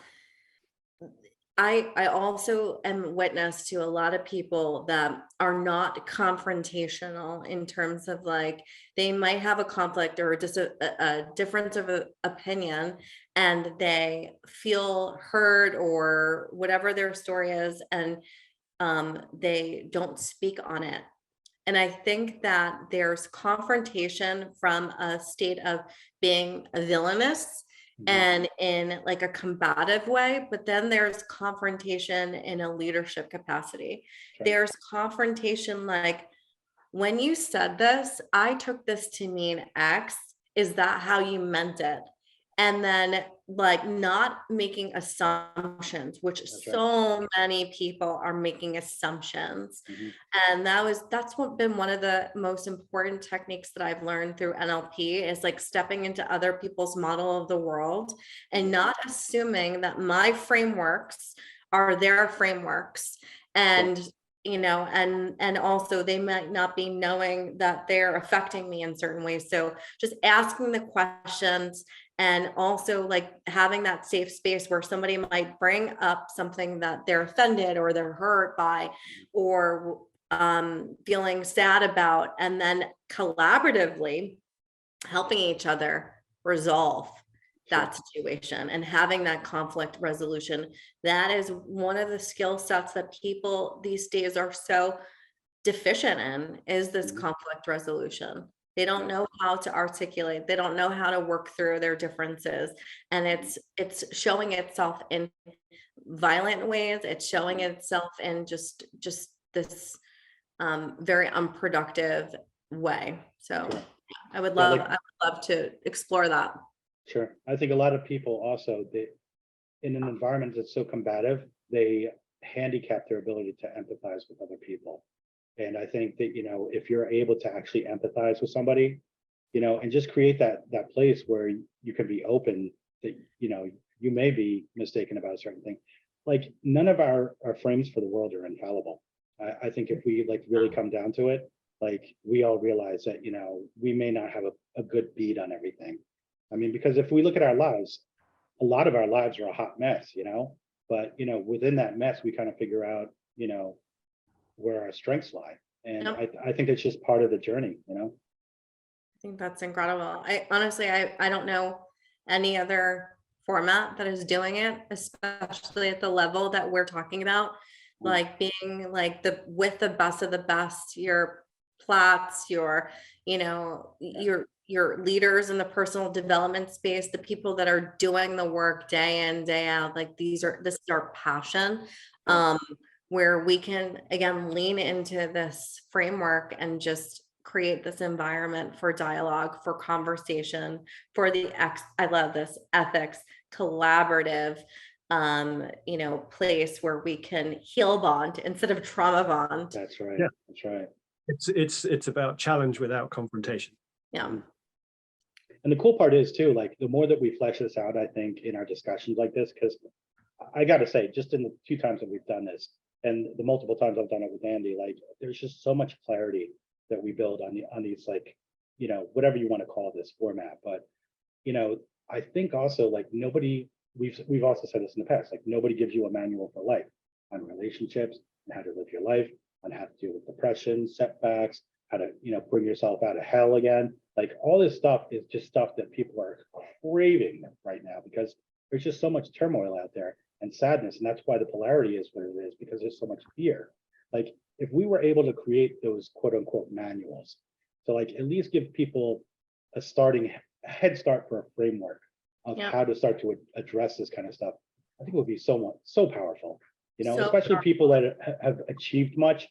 I also am witness to a lot of people that are not confrontational in terms of, like, they might have a conflict or just a difference of opinion, and they feel heard or whatever their story is, and they don't speak on it. And I think that there's confrontation from a state of being a villainous Mhm. and in like a combative way, but then there's confrontation in a leadership capacity. Sure. There's confrontation like, when you said this, I took this to mean X. Is that how you meant it? And then, like, not making assumptions, which That's right. so many people are making assumptions. Mhm. And that's been one of the most important techniques that I've learned through NLP, is like stepping into other people's model of the world and not assuming that my frameworks are their frameworks. And and also they might not be knowing that they're affecting me in certain ways. So just asking the questions, and also like having that safe space where somebody might bring up something that they're offended or they're hurt by, or feeling sad about, and then collaboratively helping each other resolve that situation and having that conflict resolution. That is one of the skill sets that people these days are so deficient in, is this Mhm. conflict resolution. They don't Yeah. know how to articulate, they don't know how to work through their differences. And it's showing itself in violent ways, it's showing itself in just this very unproductive way. So Sure. I would Yeah, love, like, I would love to explore that. sure. I think a lot of people also, they, in an environment that's so combative, they handicap their ability to empathize with other people. And I think that, if you're able to actually empathize with somebody, and just create that place where you can be open, that, you may be mistaken about a certain thing. Like, none of our frames for the world are infallible. I think if we like really come down to it, like, we all realize that, we may not have a good beat on everything. I mean, because if we look at our lives, a lot of our lives are a hot mess, but within that mess, we kind of figure out, where our strengths lie. And Yep. I think it's just part of the journey. I think that's incredible. I honestly, I don't know any other format that is doing it, especially at the level that we're talking about, like being like with the best of the best, your plats, your, your leaders in the personal development space, the people that are doing the work day in, day out, like this is our passion. Where we can again lean into this framework and just create this environment for dialogue, for conversation, for I love this ethics, collaborative, place where we can heal bond instead of trauma bond. That's right. Yeah. That's right. It's about challenge without confrontation. Yeah. And the cool part is too, like, the more that we flesh this out, I think, in our discussions like this, because I got to say, just in the 2 times that we've done this, and the multiple times I've done it with Andy, like, there's just so much clarity that we build on these, like, whatever you want to call this format. But I think also, like, nobody, we've also said this in the past, like, nobody gives you a manual for life on relationships and how to live your life, on how to deal with depression, setbacks, how to bring yourself out of hell again. Like, all this stuff is just stuff that people are craving right now, because there's just so much turmoil out there and sadness, and that's why the polarity is what it is, because there's so much fear. Like, if we were able to create those quote unquote manuals to, like, at least give people a head start for a framework of Yeah. how to start to address this kind of stuff, I think it would be so powerful. So especially people that have achieved much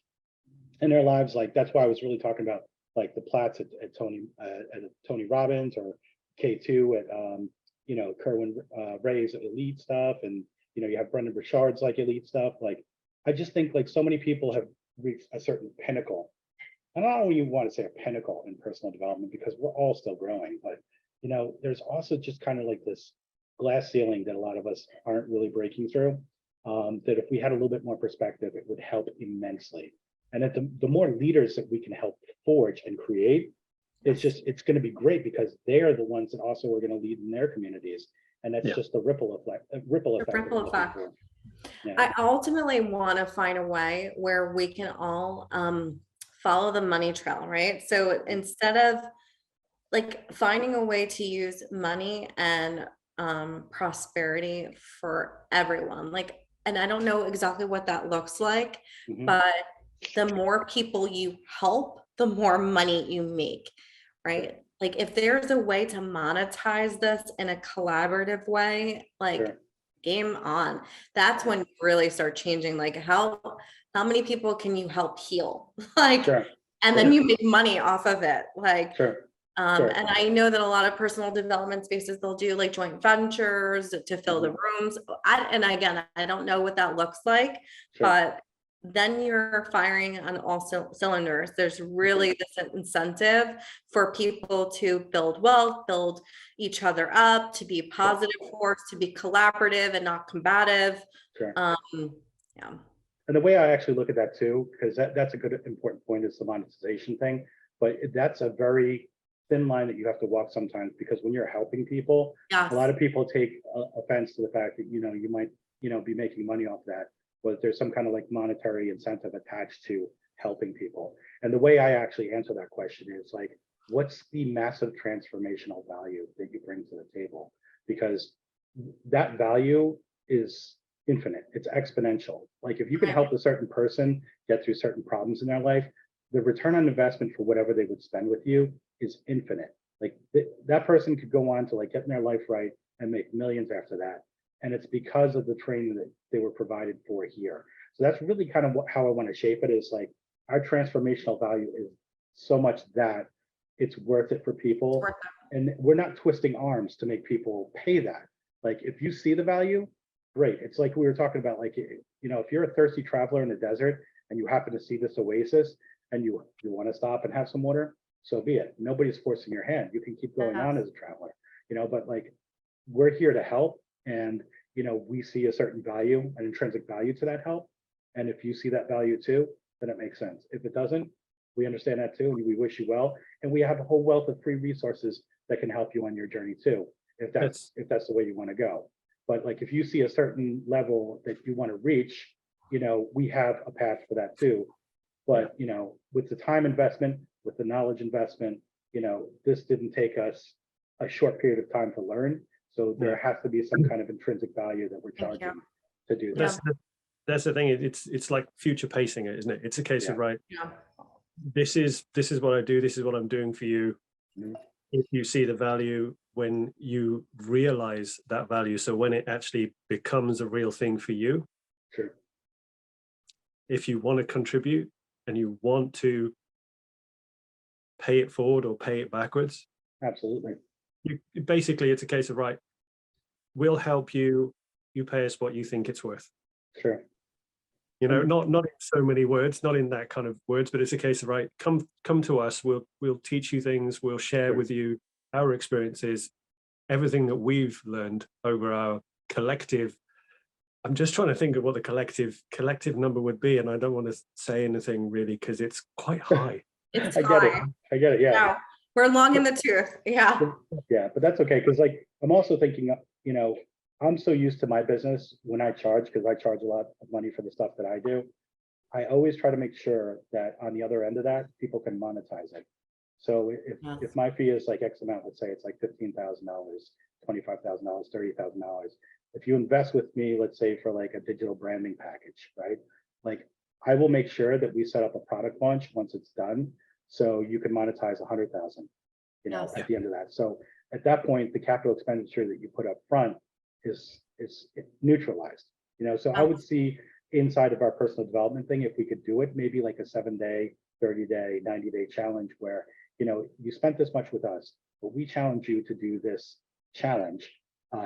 in their lives. Like, that's why I was really talking about, like, the plats at Tony Robbins, or K2 at Kerwin Ray's elite stuff, and you have Brendan Burchard's like elite stuff. Like, I just think, like, so many people have reached a certain pinnacle. And I don't even want to say a pinnacle in personal development, because we're all still growing, but there's also just kind of like this glass ceiling that a lot of us aren't really breaking through. That if we had a little bit more perspective, it would help immensely. And that the more leaders that we can help forge and create, it's going to be great, because they are the ones that also are going to lead in their communities. And that's just the ripple effect. Ripple effect. Yeah. I ultimately want to find a way where we can all follow the money trail, right? So instead of like finding a way to use money and prosperity for everyone, like, and I don't know exactly what that looks like, Mhm. but the more people you help, the more money you make, right? Like, if there's a way to monetize this in a collaborative way, like, Sure. game on. That's when you really start changing, like, how many people can you help heal? Like, Sure. and then you make money off of it. Like, Sure. Sure. and I know that a lot of personal development spaces, they'll do like joint ventures to fill the rooms. And again, I don't know what that looks like, Sure. but then you're firing on all cylinders. There's really this incentive for people to build wealth, build each other up, to be a positive force, to be collaborative and not combative. Sure. Yeah. And the way I actually look at that too, because that's a good important point, is the monetization thing. But that's a very thin line that you have to walk sometimes, because when you're helping people, Yes. a lot of people take offense to the fact that you might be making money off that, but there's some kind of like monetary incentive attached to helping people. And the way I actually answer that question is like, what's the massive transformational value that you bring to the table? because that value is infinite. It's exponential. Like if you can help a certain person get through certain problems in their life, the return on investment for whatever they would spend with you is infinite. Like that person could go on to like getting their life right and make millions after that. And it's because of the training that they were provided for here. So that's really kind of how I want to shape it, is like our transformational value is so much that it's worth it for people. And we're not twisting arms to make people pay that. Like if you see the value, great. It's like we were talking about, like, you know, if you're a thirsty traveler in the desert and you happen to see this oasis and you want to stop and have some water, so be it. Nobody's forcing your hand. You can keep going on as a traveler, you know, but like we're here to help. And, you know, we see a certain value, an intrinsic value to that help. And if you see that value too, then it makes sense. If it doesn't, we understand that too. And we wish you well. And we have a whole wealth of free resources that can help you on your journey too, if that's the way you want to go. But like if you see a certain level that you want to reach, you know, we have a path for that too. But, you know, with the time investment, with the knowledge investment, you know, this didn't take us a short period of time to learn. So there has to be some kind of intrinsic value that we're charging to do that. That's the thing. It's like future pacing it, isn't it? It's a case of, right, Yeah. this is what I do, this is what I'm doing for you. If you see the value, when you realize that value, so when it actually becomes a real thing for you, Sure. If you want to contribute and you want to pay it forward or pay it backwards, Absolutely. Basically it's a case of, right, we'll help you, you pay us what you think it's worth. Sure. You know, not in so many words, not in that kind of words, but it's a case of, right, come to us, we'll teach you things, we'll share with you our experiences, everything that we've learned over our collective. I'm just trying to think of what the collective number would be, and I don't want to say anything really because it's quite high. It's I get it. Yeah. No, we're long in the tooth. Yeah. Yeah, but that's okay, because like I'm also thinking, you know, I'm so used to my business when I charge, because I charge a lot of money for the stuff that I do. I always try to make sure that on the other end of that, people can monetize it. So if my fee is like X amount, let's say it's like $15,000, $25,000, $30,000. If you invest with me, let's say for like a digital branding package, right? Like I will make sure that we set up a product launch once it's done, so you can monetize 100,000, you know, at the end of that. So at that point, the capital expenditure that you put up front is neutralized, you know. So I would see inside of our personal development thing, if we could do it, maybe like a 7-day, 30-day, 90-day challenge where, you know, you spent this much with us, but we challenge you to do this challenge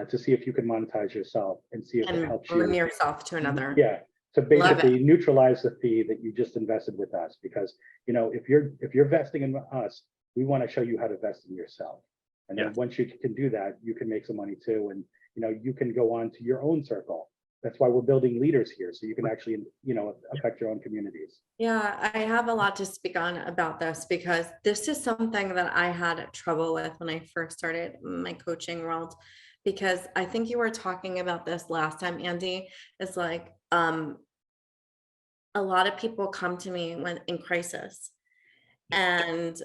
to see if you can monetize yourself and see if it helps you bring yourself to another. Yeah. To basically neutralize the fee that you just invested with us, because, you know, if you're vesting in us, we want to show you how to vest in yourself. And then once you can do that, you can make some money too. And, you know, you can go on to your own circle. That's why we're building leaders here, so you can actually, you know, affect your own communities. Yeah, I have a lot to speak on about this, because this is something that I had trouble with when I first started my coaching world, because I think you were talking about this last time, Andy. It's like a lot of people come to me when in crisis, and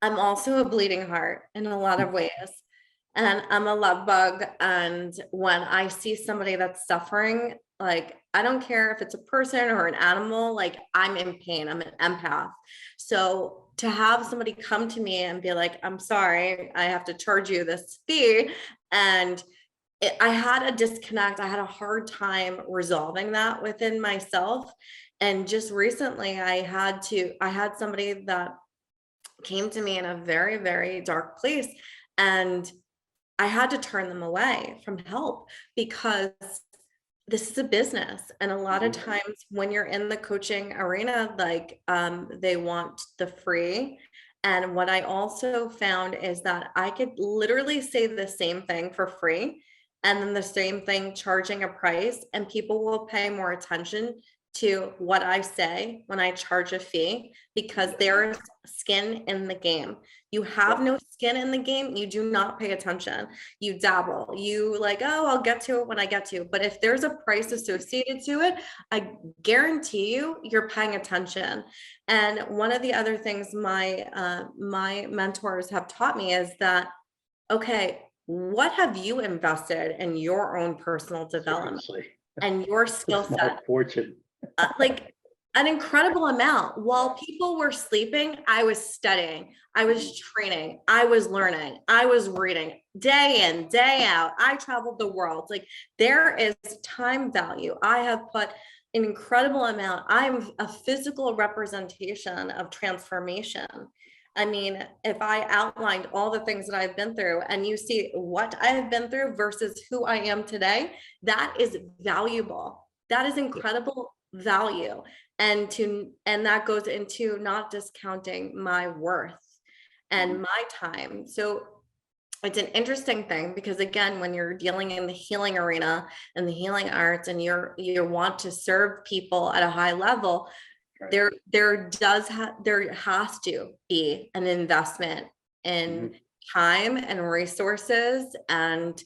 I'm also a bleeding heart in a lot of ways. And I'm a love bug. And when I see somebody that's suffering, like, I don't care if it's a person or an animal, like, I'm in pain, I'm an empath. So to have somebody come to me and be like, I'm sorry, I have to charge you this fee. And I had a disconnect. I had a hard time resolving that within myself. And just recently I had somebody that came to me in a very, very dark place, and I had to turn them away from help, because this is a business. And a lot of times when you're in the coaching arena, like they want the free. And what I also found is that I could literally say the same thing for free, and then the same thing charging a price, and people will pay more attention to what I say when I charge a fee, because there's skin in the game. You have no skin in the game, you do not pay attention. You dabble, you like, oh, I'll get to it when I get to it. But if there's a price associated to it, I guarantee you, you're paying attention. And one of the other things my mentors have taught me is that, okay, what have you invested in your own personal development Seriously. and your skill It's my set? fortune. Like an incredible amount. While people were sleeping, I was studying, I was training, I was learning, I was reading day in, day out. I traveled the world. Like there is time value. I have put an incredible amount. I'm a physical representation of transformation. I mean, if I outlined all the things that I've been through and you see what I have been through versus who I am today, that is valuable. That is incredible value. And that goes into not discounting my worth and my time. So it's an interesting thing because again, when you're dealing in the healing arena and the healing arts and you want to serve people at a high level, Right. there has to be an investment in time and resources and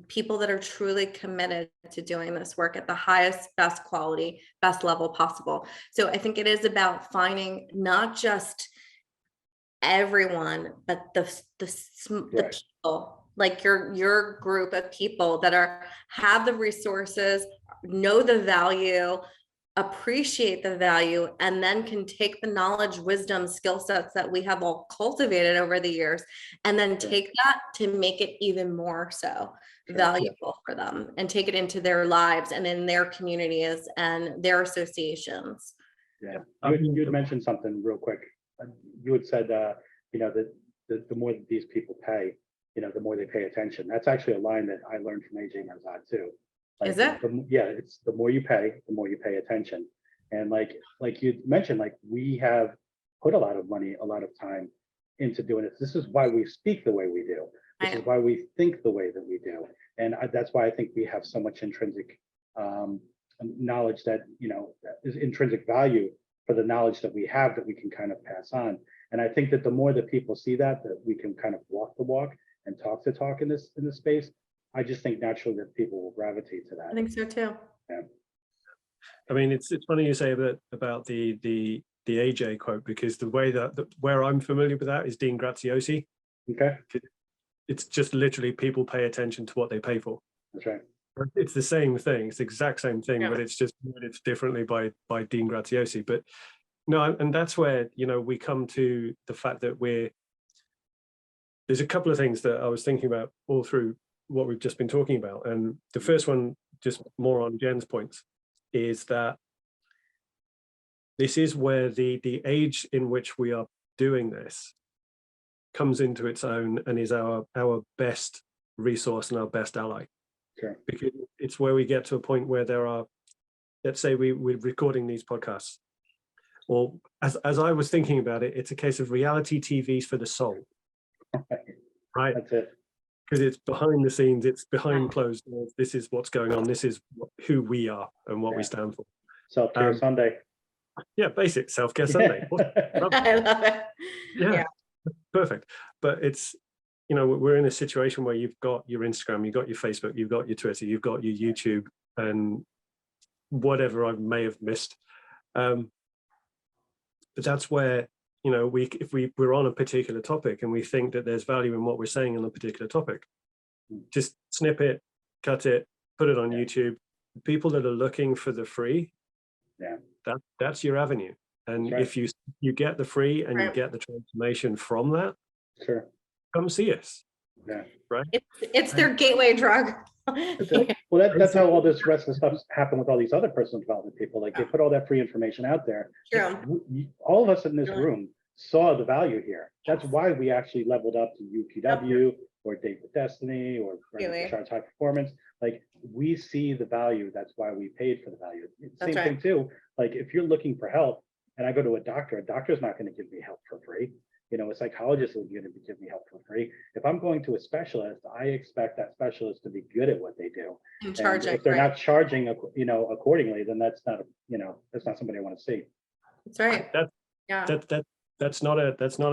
people that are truly committed to doing this work at the highest, best quality, best level possible. So I think it is about finding not just everyone, but the people, like your group of people that have the resources, know the value, appreciate the value, and then can take the knowledge, wisdom, skill sets that we have all cultivated over the years, and then take that to make it even more so valuable for them and take it into their lives and in their communities and their associations. Yeah, you had mentioned something real quick. You had said, you know, that the more that these people pay, you know, the more they pay attention. That's actually a line that I learned from AJ Marzad too. Like, Is it? Yeah, it's the more you pay, the more you pay attention. And like you mentioned, like we have put a lot of money, a lot of time into doing this. This is why we speak the way we do. This is why we think the way that we do. And that's why I think we have so much intrinsic knowledge that, you know, is intrinsic value for the knowledge that we have that we can kind of pass on. And I think that the more that people see that we can kind of walk the walk and talk the talk in this space, I just think naturally that people will gravitate to that. I think so too. Yeah. I mean, it's funny you say that about the AJ quote, because the way where I'm familiar with that is Dean Graziosi. Okay. It's just literally people pay attention to what they pay for. That's right. It's the same thing. It's the exact same thing, but it's just it's differently by Dean Graziosi. But no, and that's where, you know, we come to the fact that there's a couple of things that I was thinking about all through what we've just been talking about. And the first one, just more on Jenn's points, is that this is where the age in which we are doing this comes into its own and is our best resource and our best ally. Sure. Because it's where we get to a point where there are, let's say we're recording these podcasts, or as I was thinking about it, it's a case of reality TVs for the soul, right? That's it. Because it's behind the scenes, it's behind closed doors. This is what's going on. This is who we are and what we stand for. Self-care Sunday. Yeah, basic self-care Sunday. I love it. Yeah, perfect. But it's, you know, we're in a situation where you've got your Instagram, you've got your Facebook, you've got your Twitter, you've got your YouTube, and whatever I may have missed. But that's where, you know, if we're on a particular topic and we think that there's value in what we're saying on a particular topic, just snip it, cut it, put it on YouTube. People that are looking for the free, that's your avenue. And if you get the free and you get the transformation from that, come see us. Yeah. Right. It's their gateway drug. Well, that's how all this rest of the stuff happened with all these other personal development people. Like they put all that free information out there. True. All of us in this room saw the value here. That's why we actually leveled up to UPW or Date with Destiny or Charge High Performance. Like we see the value. That's why we paid for the value. Same thing too. Like if you're looking for help and I go to a doctor's not going to give me help for free. You know, a psychologist is going to give me help for free. If I'm going to a specialist, I expect that specialist to be good at what they do. And if they're not charging, you know, accordingly, then that's not, that's not somebody I want to see. That's right. That's not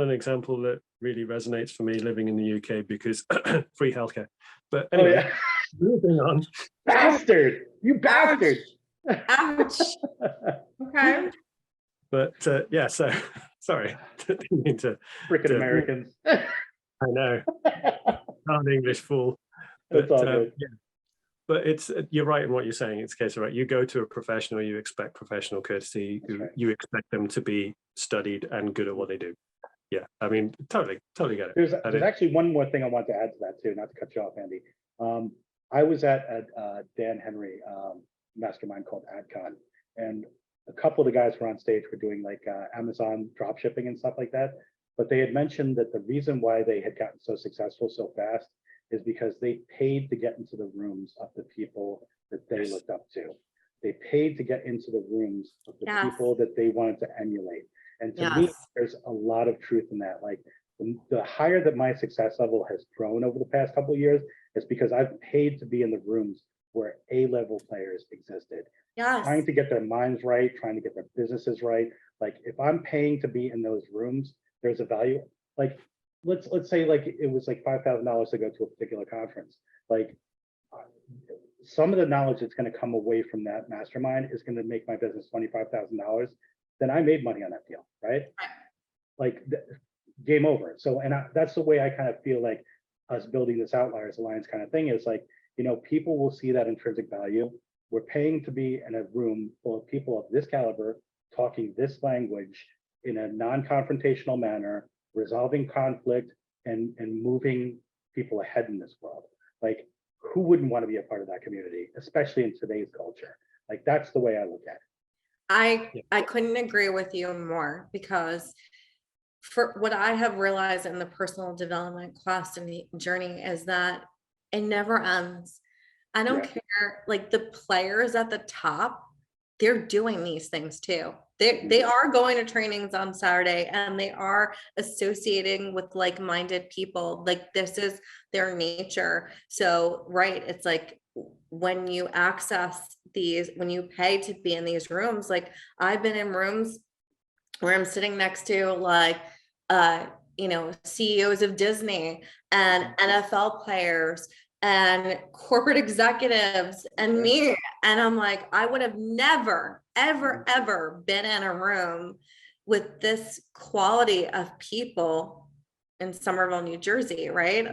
an example that really resonates for me living in the UK because free healthcare. But anyway, moving on. Bastard! You bastard! Ouch. Okay. But so sorry, didn't mean to. Frickin' Americans. I know. Can't English fool. That's all good. Yeah. But it's you're right in what you're saying. It's a case of right. You go to a professional, you expect professional courtesy. Right. You expect them to be studied and good at what they do. Yeah, I mean, totally get it. There's actually one more thing I want to add to that too, not to cut you off, Andy. I was at a Dan Henry mastermind called AdCon, and a couple of the guys were on stage were doing like Amazon drop shipping and stuff like that. But they had mentioned that the reason why they had gotten so successful so fast is because they paid to get into the rooms of the people that they looked up to. They paid to get into the rooms of the people that they wanted to emulate. And to me, there's a lot of truth in that. Like the higher that my success level has grown over the past couple of years is because I've paid to be in the rooms where A-level players existed. Trying to get their minds right, trying to get their businesses right. Like if I'm paying to be in those rooms, there's a value. Like let's say like it was like $5,000 to go to a particular conference. Like some of the knowledge that's going to come away from that mastermind is going to make my business $25,000. Then I made money on that deal, right? Like game over. So, and that's the way I kind of feel like us building this Outliers Alliance kind of thing is like, you know, people will see that intrinsic value. We're paying to be in a room full of people of this caliber, talking this language in a non-confrontational manner, resolving conflict and moving people ahead in this world. Like, who wouldn't want to be a part of that community, especially in today's culture? Like, that's the way I look at it. I couldn't agree with you more, because for what I have realized in the personal development class and the journey is that it never ends. I don't care, like the players at the top, they're doing these things too. They are going to trainings on Saturday and they are associating with like-minded people. Like this is their nature. So, right, it's like when you access these, when you pay to be in these rooms, like I've been in rooms where I'm sitting next to like, you know, CEOs of Disney and NFL players and corporate executives and me. And I'm like, I would have never, ever been in a room with this quality of people in Somerville, New Jersey, right?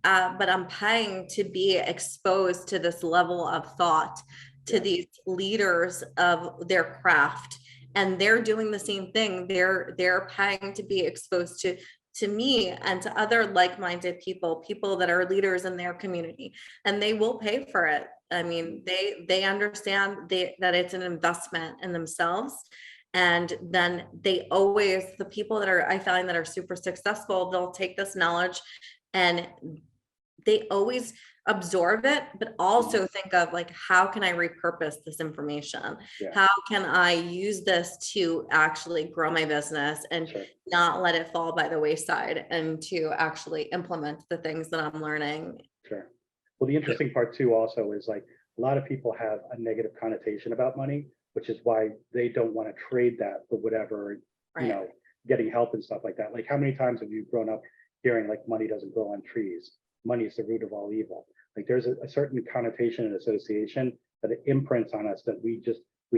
But I'm paying to be exposed to this level of thought, to these leaders of their craft. And they're doing the same thing. They're paying to be exposed to me and to other like-minded people that are leaders in their community, and they will pay for it. I mean, they understand that it's an investment in themselves. And then they always, the people that I find that are super successful, they'll take this knowledge and they always absorb it, but also think of like, how can I repurpose this information? How can I use this to actually grow my business and not let it fall by the wayside, and to actually implement the things that I'm learning? Sure. Well, the interesting part too also is like a lot of people have a negative connotation about money, which is why they don't want to trade that for whatever, you know, getting help and stuff like that. Like how many times have you grown up hearing like money doesn't grow on trees? Money is the root of all evil. Like there's a certain connotation and association that it imprints on us that we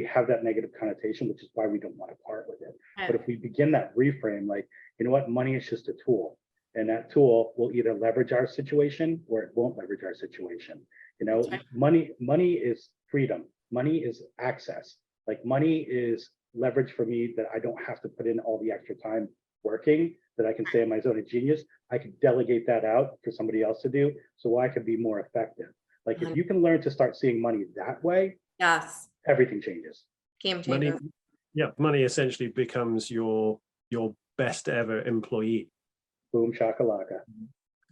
have that negative connotation, which is why we don't want to part with it. But if we begin that reframe, like, you know what, money is just a tool, and that tool will either leverage our situation or it won't leverage our situation. You know, money is freedom. Money is access. Like money is leverage for me that I don't have to put in all the extra time working, that I can stay in my zone of genius. I could delegate that out for somebody else to do so I could be more effective. Like if you can learn to start seeing money that way, everything changes. Game changer. Money essentially becomes your best ever employee. Boom shakalaka.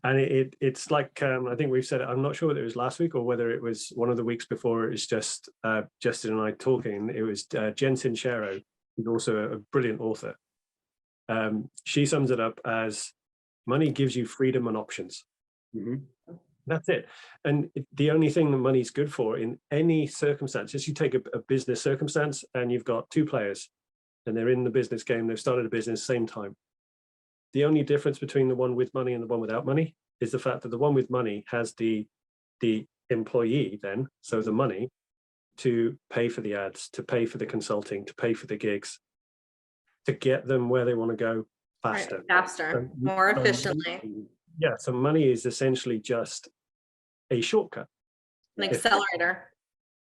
And it's like I think we've said it. I'm not sure whether it was last week or whether it was one of the weeks before. It was just Justin and I talking. It was Jenn Pearson, who's also a brilliant author. She sums it up as money gives you freedom and options. That's it. And the only thing that money's good for in any circumstances, you take a business circumstance and you've got two players and they're in the business game, they've started a business same time. The only difference between the one with money and the one without money is the fact that the one with money has the employee then, so the money, to pay for the ads, to pay for the consulting, to pay for the gigs, to get them where they want to go faster. More efficiently. yeah, so money is essentially just a shortcut. An accelerator.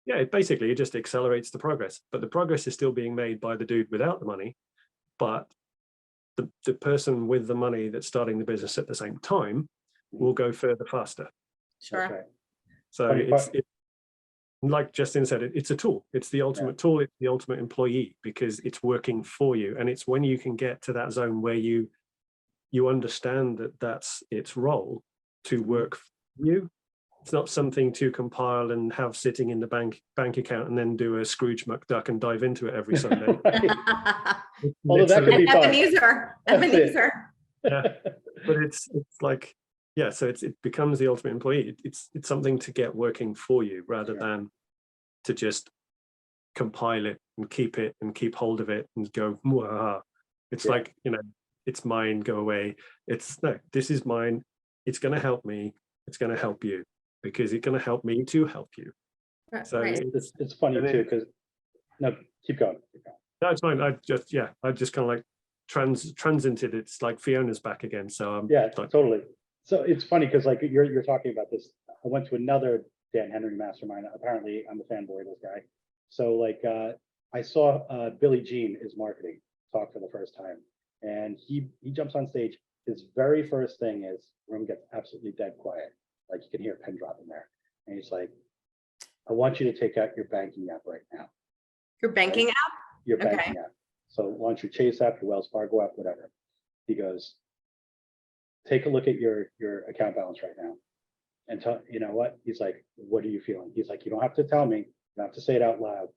Yeah, it just accelerates the progress, but the progress is still being made by the dude without the money. But the person with the money that's starting the business at the same time will go further faster. Sure. That's right. So Funny it's part- like Justin said, it's a tool. It's the ultimate tool. It's the ultimate employee because it's working for you. And it's when you can get to that zone where you understand that that's its role to work for you. It's not something to compile and have sitting in the bank account and then do a Scrooge McDuck and dive into it every Sunday. Although that could be fun. Ebenezer. That's it. Ebenezer. Yeah, but it's like, yeah, so it becomes the ultimate employee. It's something to get working for you rather than to just compile it and keep hold of it and go, "Mwah." It's like, it's mine, go away. It's no, this is mine. It's going to help me. It's going to help you because it's going to help me to help you. So Right. it's funny too, because no, keep going. No, it's fine. I just kind of like transited. It's like Fiona's back again. So yeah, totally. So it's funny because like you're talking about this. I went to another Dan Henry mastermind. Apparently, I'm a fanboy of this guy. So like I saw Billie Jean is marketing talk for the first time, and he jumps on stage. His very first thing is room gets absolutely dead quiet. Like you can hear a pin drop in there, and he's like, "I want you to take out your banking app right now." Your banking app? Your Okay. banking app. So launch your Chase app, your Wells Fargo app, whatever. He goes, take a look at your account balance right now. And tell, you know what? He's like, what are you feeling? He's like, you don't have to tell me, you don't have to say it out loud.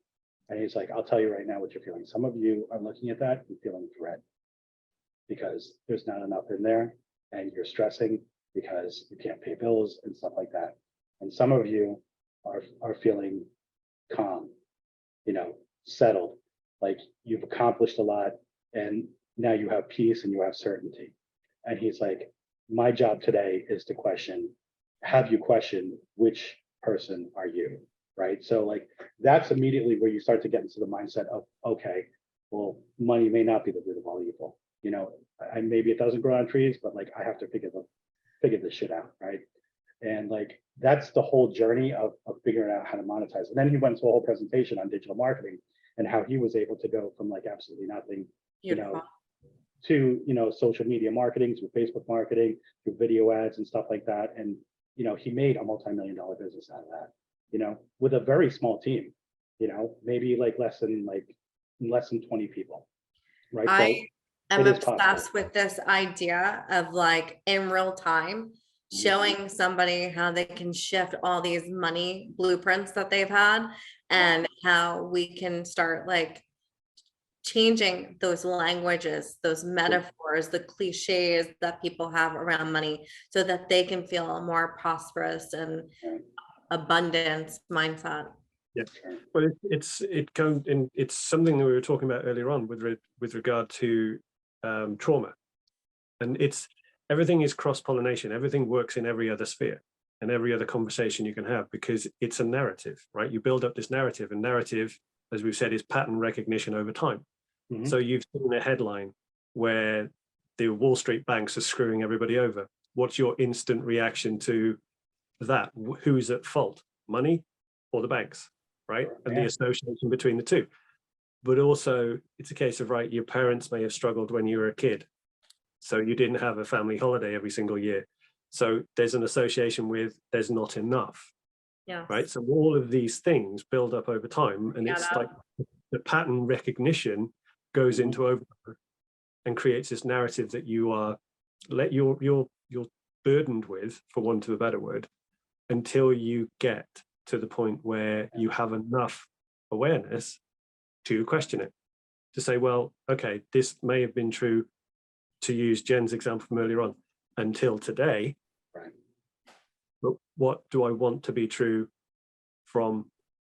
And he's like, I'll tell you right now what you're feeling. Some of you are looking at that and feeling dread because there's not enough in there and you're stressing because you can't pay bills and stuff like that. And some of you are feeling calm, settled, like you've accomplished a lot and now you have peace and you have certainty. And he's like, my job today is to have you question which person are you, right? So like that's immediately where you start to get into the mindset of, okay, well, money may not be the root of all evil. And maybe it doesn't grow on trees, but like I have to figure this shit out, right? And like that's the whole journey of figuring out how to monetize. And then he went to a whole presentation on digital marketing and how he was able to go from like absolutely nothing, Beautiful. to social media marketing, to Facebook marketing, to video ads and stuff like that. And he made a multi-million-dollar business out of that, with a very small team, maybe like less than 20 people, right? I am it is obsessed possible. with this idea of like in real time showing somebody how they can shift all these money blueprints that they've had and how we can start like changing those languages, those metaphors, the cliches that people have around money so that they can feel a more prosperous and abundance mindset. Yeah, well, it's something that we were talking about earlier on with regard to trauma, and everything is cross-pollination. Everything works in every other sphere and every other conversation you can have because it's a narrative, right? You build up this narrative, and narrative, as we've said, is pattern recognition over time. Mm-hmm. So you've seen a headline where the Wall Street banks are screwing everybody over. What's your instant reaction to that? Who's at fault, money or the banks? Right? And the association between the two. But also it's a case of, right, your parents may have struggled when you were a kid. So you didn't have a family holiday every single year. So there's an association with there's not enough. Yeah. Right. So all of these things build up over time. And it's like the pattern recognition goes into overload and creates this narrative that you are you're burdened with, for want of a better word, until you get to the point where you have enough awareness to question it, to say, well, okay, this may have been true, to use Jen's example from earlier on, until today, right? But what do I want to be true from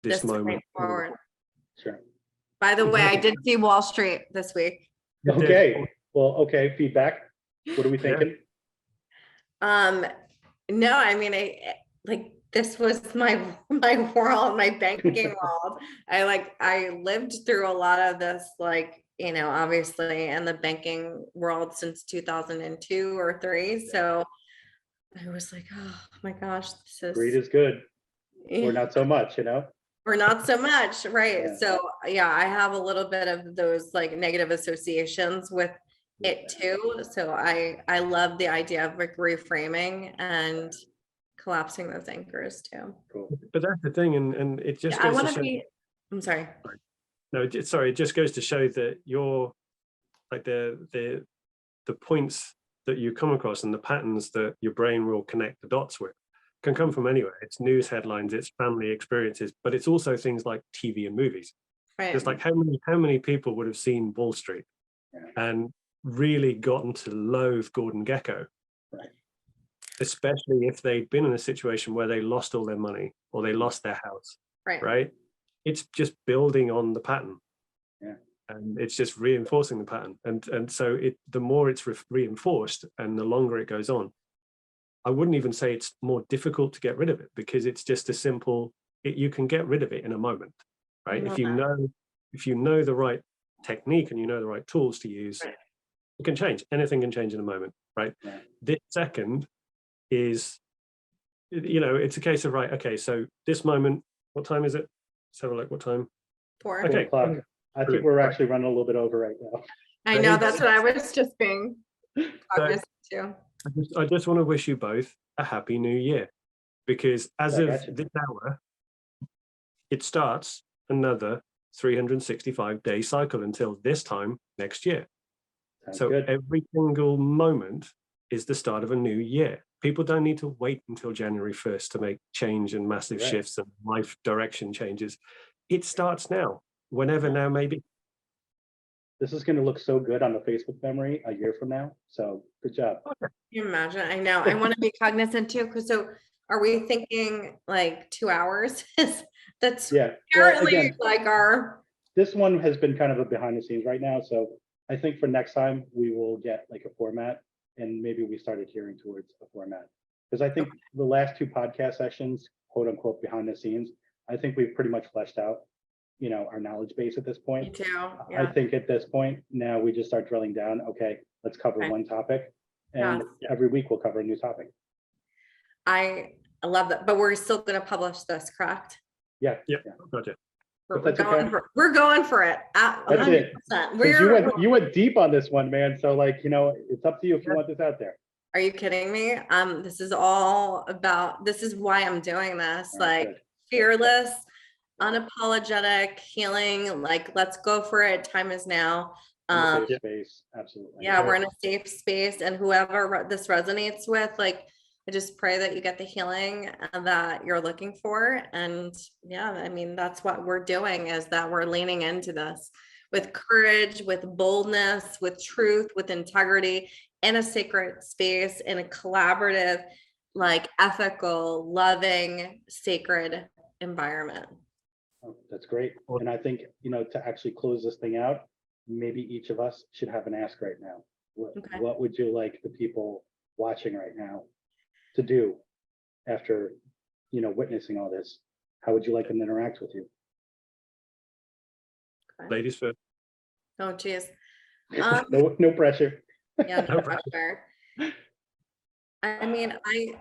this moment forward? Sure. By the way, I did see Wall Street this week. Okay. Well, okay. Feedback. What are we thinking? No, I mean, this was my world, my banking world. I lived through a lot of this, obviously in the banking world since 2002 or 3. So I was like, oh my gosh, this Greed is is good, yeah, or not so much, you know? or not so much, right? Yeah. So yeah, I have a little bit of those like negative associations with it too. So I love the idea of like reframing and collapsing those anchors too. Cool. But that's the thing, and it just Yeah, I goes to want to show. be. I'm sorry. No, sorry, it just goes to show that you're like the points that you come across and the patterns that your brain will connect the dots with can come from anywhere. It's news headlines, it's family experiences, but it's also things like TV and movies. Right. Just like how many people would have seen Wall Street and really gotten to loathe Gordon Gekko, Right. especially if they'd been in a situation where they lost all their money or they lost their house, Right. right? It's just building on the pattern. Yeah. And it's just reinforcing the pattern. And so the more it's reinforced and the longer it goes on, I wouldn't even say it's more difficult to get rid of it, because it's just a simple, you can get rid of it in a moment, right? If you know the right technique and you know the right tools to use, it can change. Anything can change in a moment, right? Yeah. This second is, it's a case of, right, okay, so this moment, what time is it? Let's have a look, what time? 4. 4 Okay. o'clock. I think we're actually running a little bit over right now. I know, that's what I was just being cognizant too. I just want to wish you both a happy new year, because as I of got you. this hour, it starts another 365-day cycle until this time next year. Sounds So good. every single moment is the start of a new year. People don't need to wait until January 1st to make change and massive Right. shifts and life direction changes. It starts now, whenever now may be. This is going to look so good on the Facebook memory a year from now. So good job. Can you imagine? I know. I want to be cognizant too. Because so are we thinking like 2 hours? That's Yeah. Well, apparently again, like our this one has been kind of a behind the scenes right now. So I think for next time we will get like a format, and maybe we started hearing towards a format. Because I think the last 2 podcast sessions, quote unquote, behind the scenes, I think we've pretty much fleshed out, our knowledge base at this me point. too. I Yeah. think at this point, now we just start drilling down. Okay, let's cover Okay. one topic. And Yes. every week we'll cover a new topic. I love that. But we're still going to publish this, correct? Yeah. Yeah, gotcha. We're, That's going okay. we're going for it. At That's it. 100%. Because you went deep on this one, man. So like, it's up to you if you want this out there. Are you kidding me? This is all about, this is why I'm doing this. All right, Like good. fearless, unapologetic healing. Like, let's go for it. Time is now. In a safe Yeah. space, absolutely. Yeah, we're in a safe space, and whoever this resonates with, like, I just pray that you get the healing that you're looking for. And yeah, I mean, that's what we're doing, is that we're leaning into this with courage, with boldness, with truth, with integrity, in a sacred space, in a collaborative, like ethical, loving, sacred environment. Oh, that's great. And I think, to actually close this thing out, maybe each of us should have an ask right now. Okay. What would you like the people watching right now to do after, witnessing all this? How would you like them to interact with you? Ladies first. Oh, geez. No pressure. Yeah, no pressure. I mean,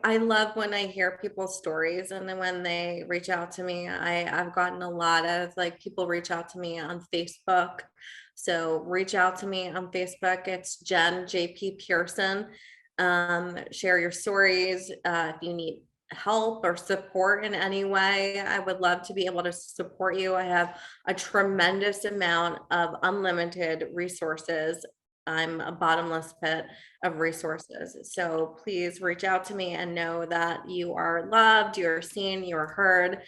I love when I hear people's stories, and then when they reach out to me, I've gotten a lot of like people reach out to me on Facebook. So reach out to me on Facebook. It's Jenn JP Pearson. Share your stories. If you need help or support in any way, I would love to be able to support you. I have a tremendous amount of unlimited resources. I'm a bottomless pit of resources. So please reach out to me and know that you are loved, you're seen, you're heard,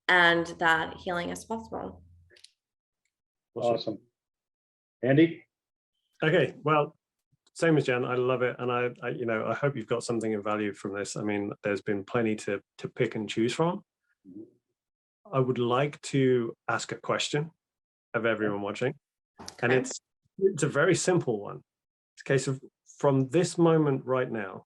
and that healing is possible. Awesome. Andy? Okay, well, same as Jen, I love it. And I hope you've got something of value from this. I mean, there's been plenty to pick and choose from. I would like to ask a question of everyone watching. And Okay. it's a very simple one. It's a case of, from this moment right now,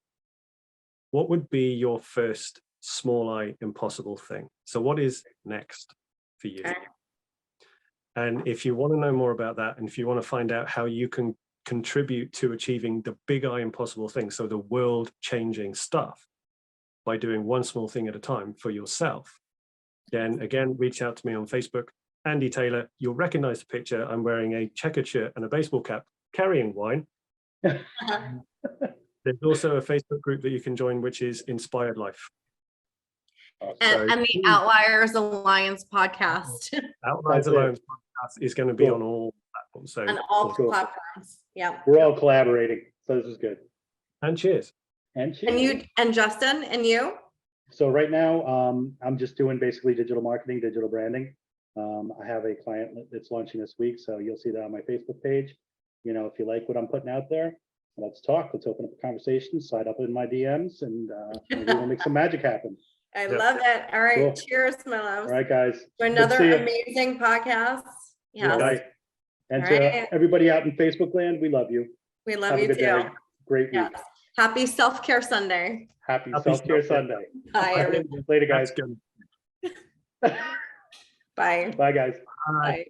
what would be your first small I impossible thing? So what is next for you? Okay. And if you want to know more about that, and if you want to find out how you can contribute to achieving the big I impossible things, so the world changing stuff, by doing one small thing at a time for yourself, then again, reach out to me on Facebook, Andy Taylor. You'll recognize the picture. I'm wearing a checkered shirt and a baseball cap, carrying wine. There's also a Facebook group that you can join, which is Inspired Life. And the Outliers Alliance podcast Outliers That's it. Alone podcast is going to be Cool. on all platforms. So on all Cool. platforms. Yeah. We're all collaborating, so this is good. and cheers. And And you and Justin and you? So right now, I'm just doing basically digital marketing, digital branding. I have a client that's launching this week, so you'll see that on my Facebook page. You know, if you like what I'm putting out there, let's talk. Let's open up a conversation, slide up in my DMs, and maybe we'll make some magic happen. I Yep. love it. All right. Cool. Cheers, my loves. All right, guys. To Good another see ya. amazing podcast. All Yes. right. And All to right. everybody out in Facebook land, we love you. We love Have a you good too. day. Great week. Yes. Happy self-care Sunday. Happy Happy self-care self-care. Sunday. Bye, everyone. Later, That's guys. good. Bye. Bye, guys. Bye. Bye.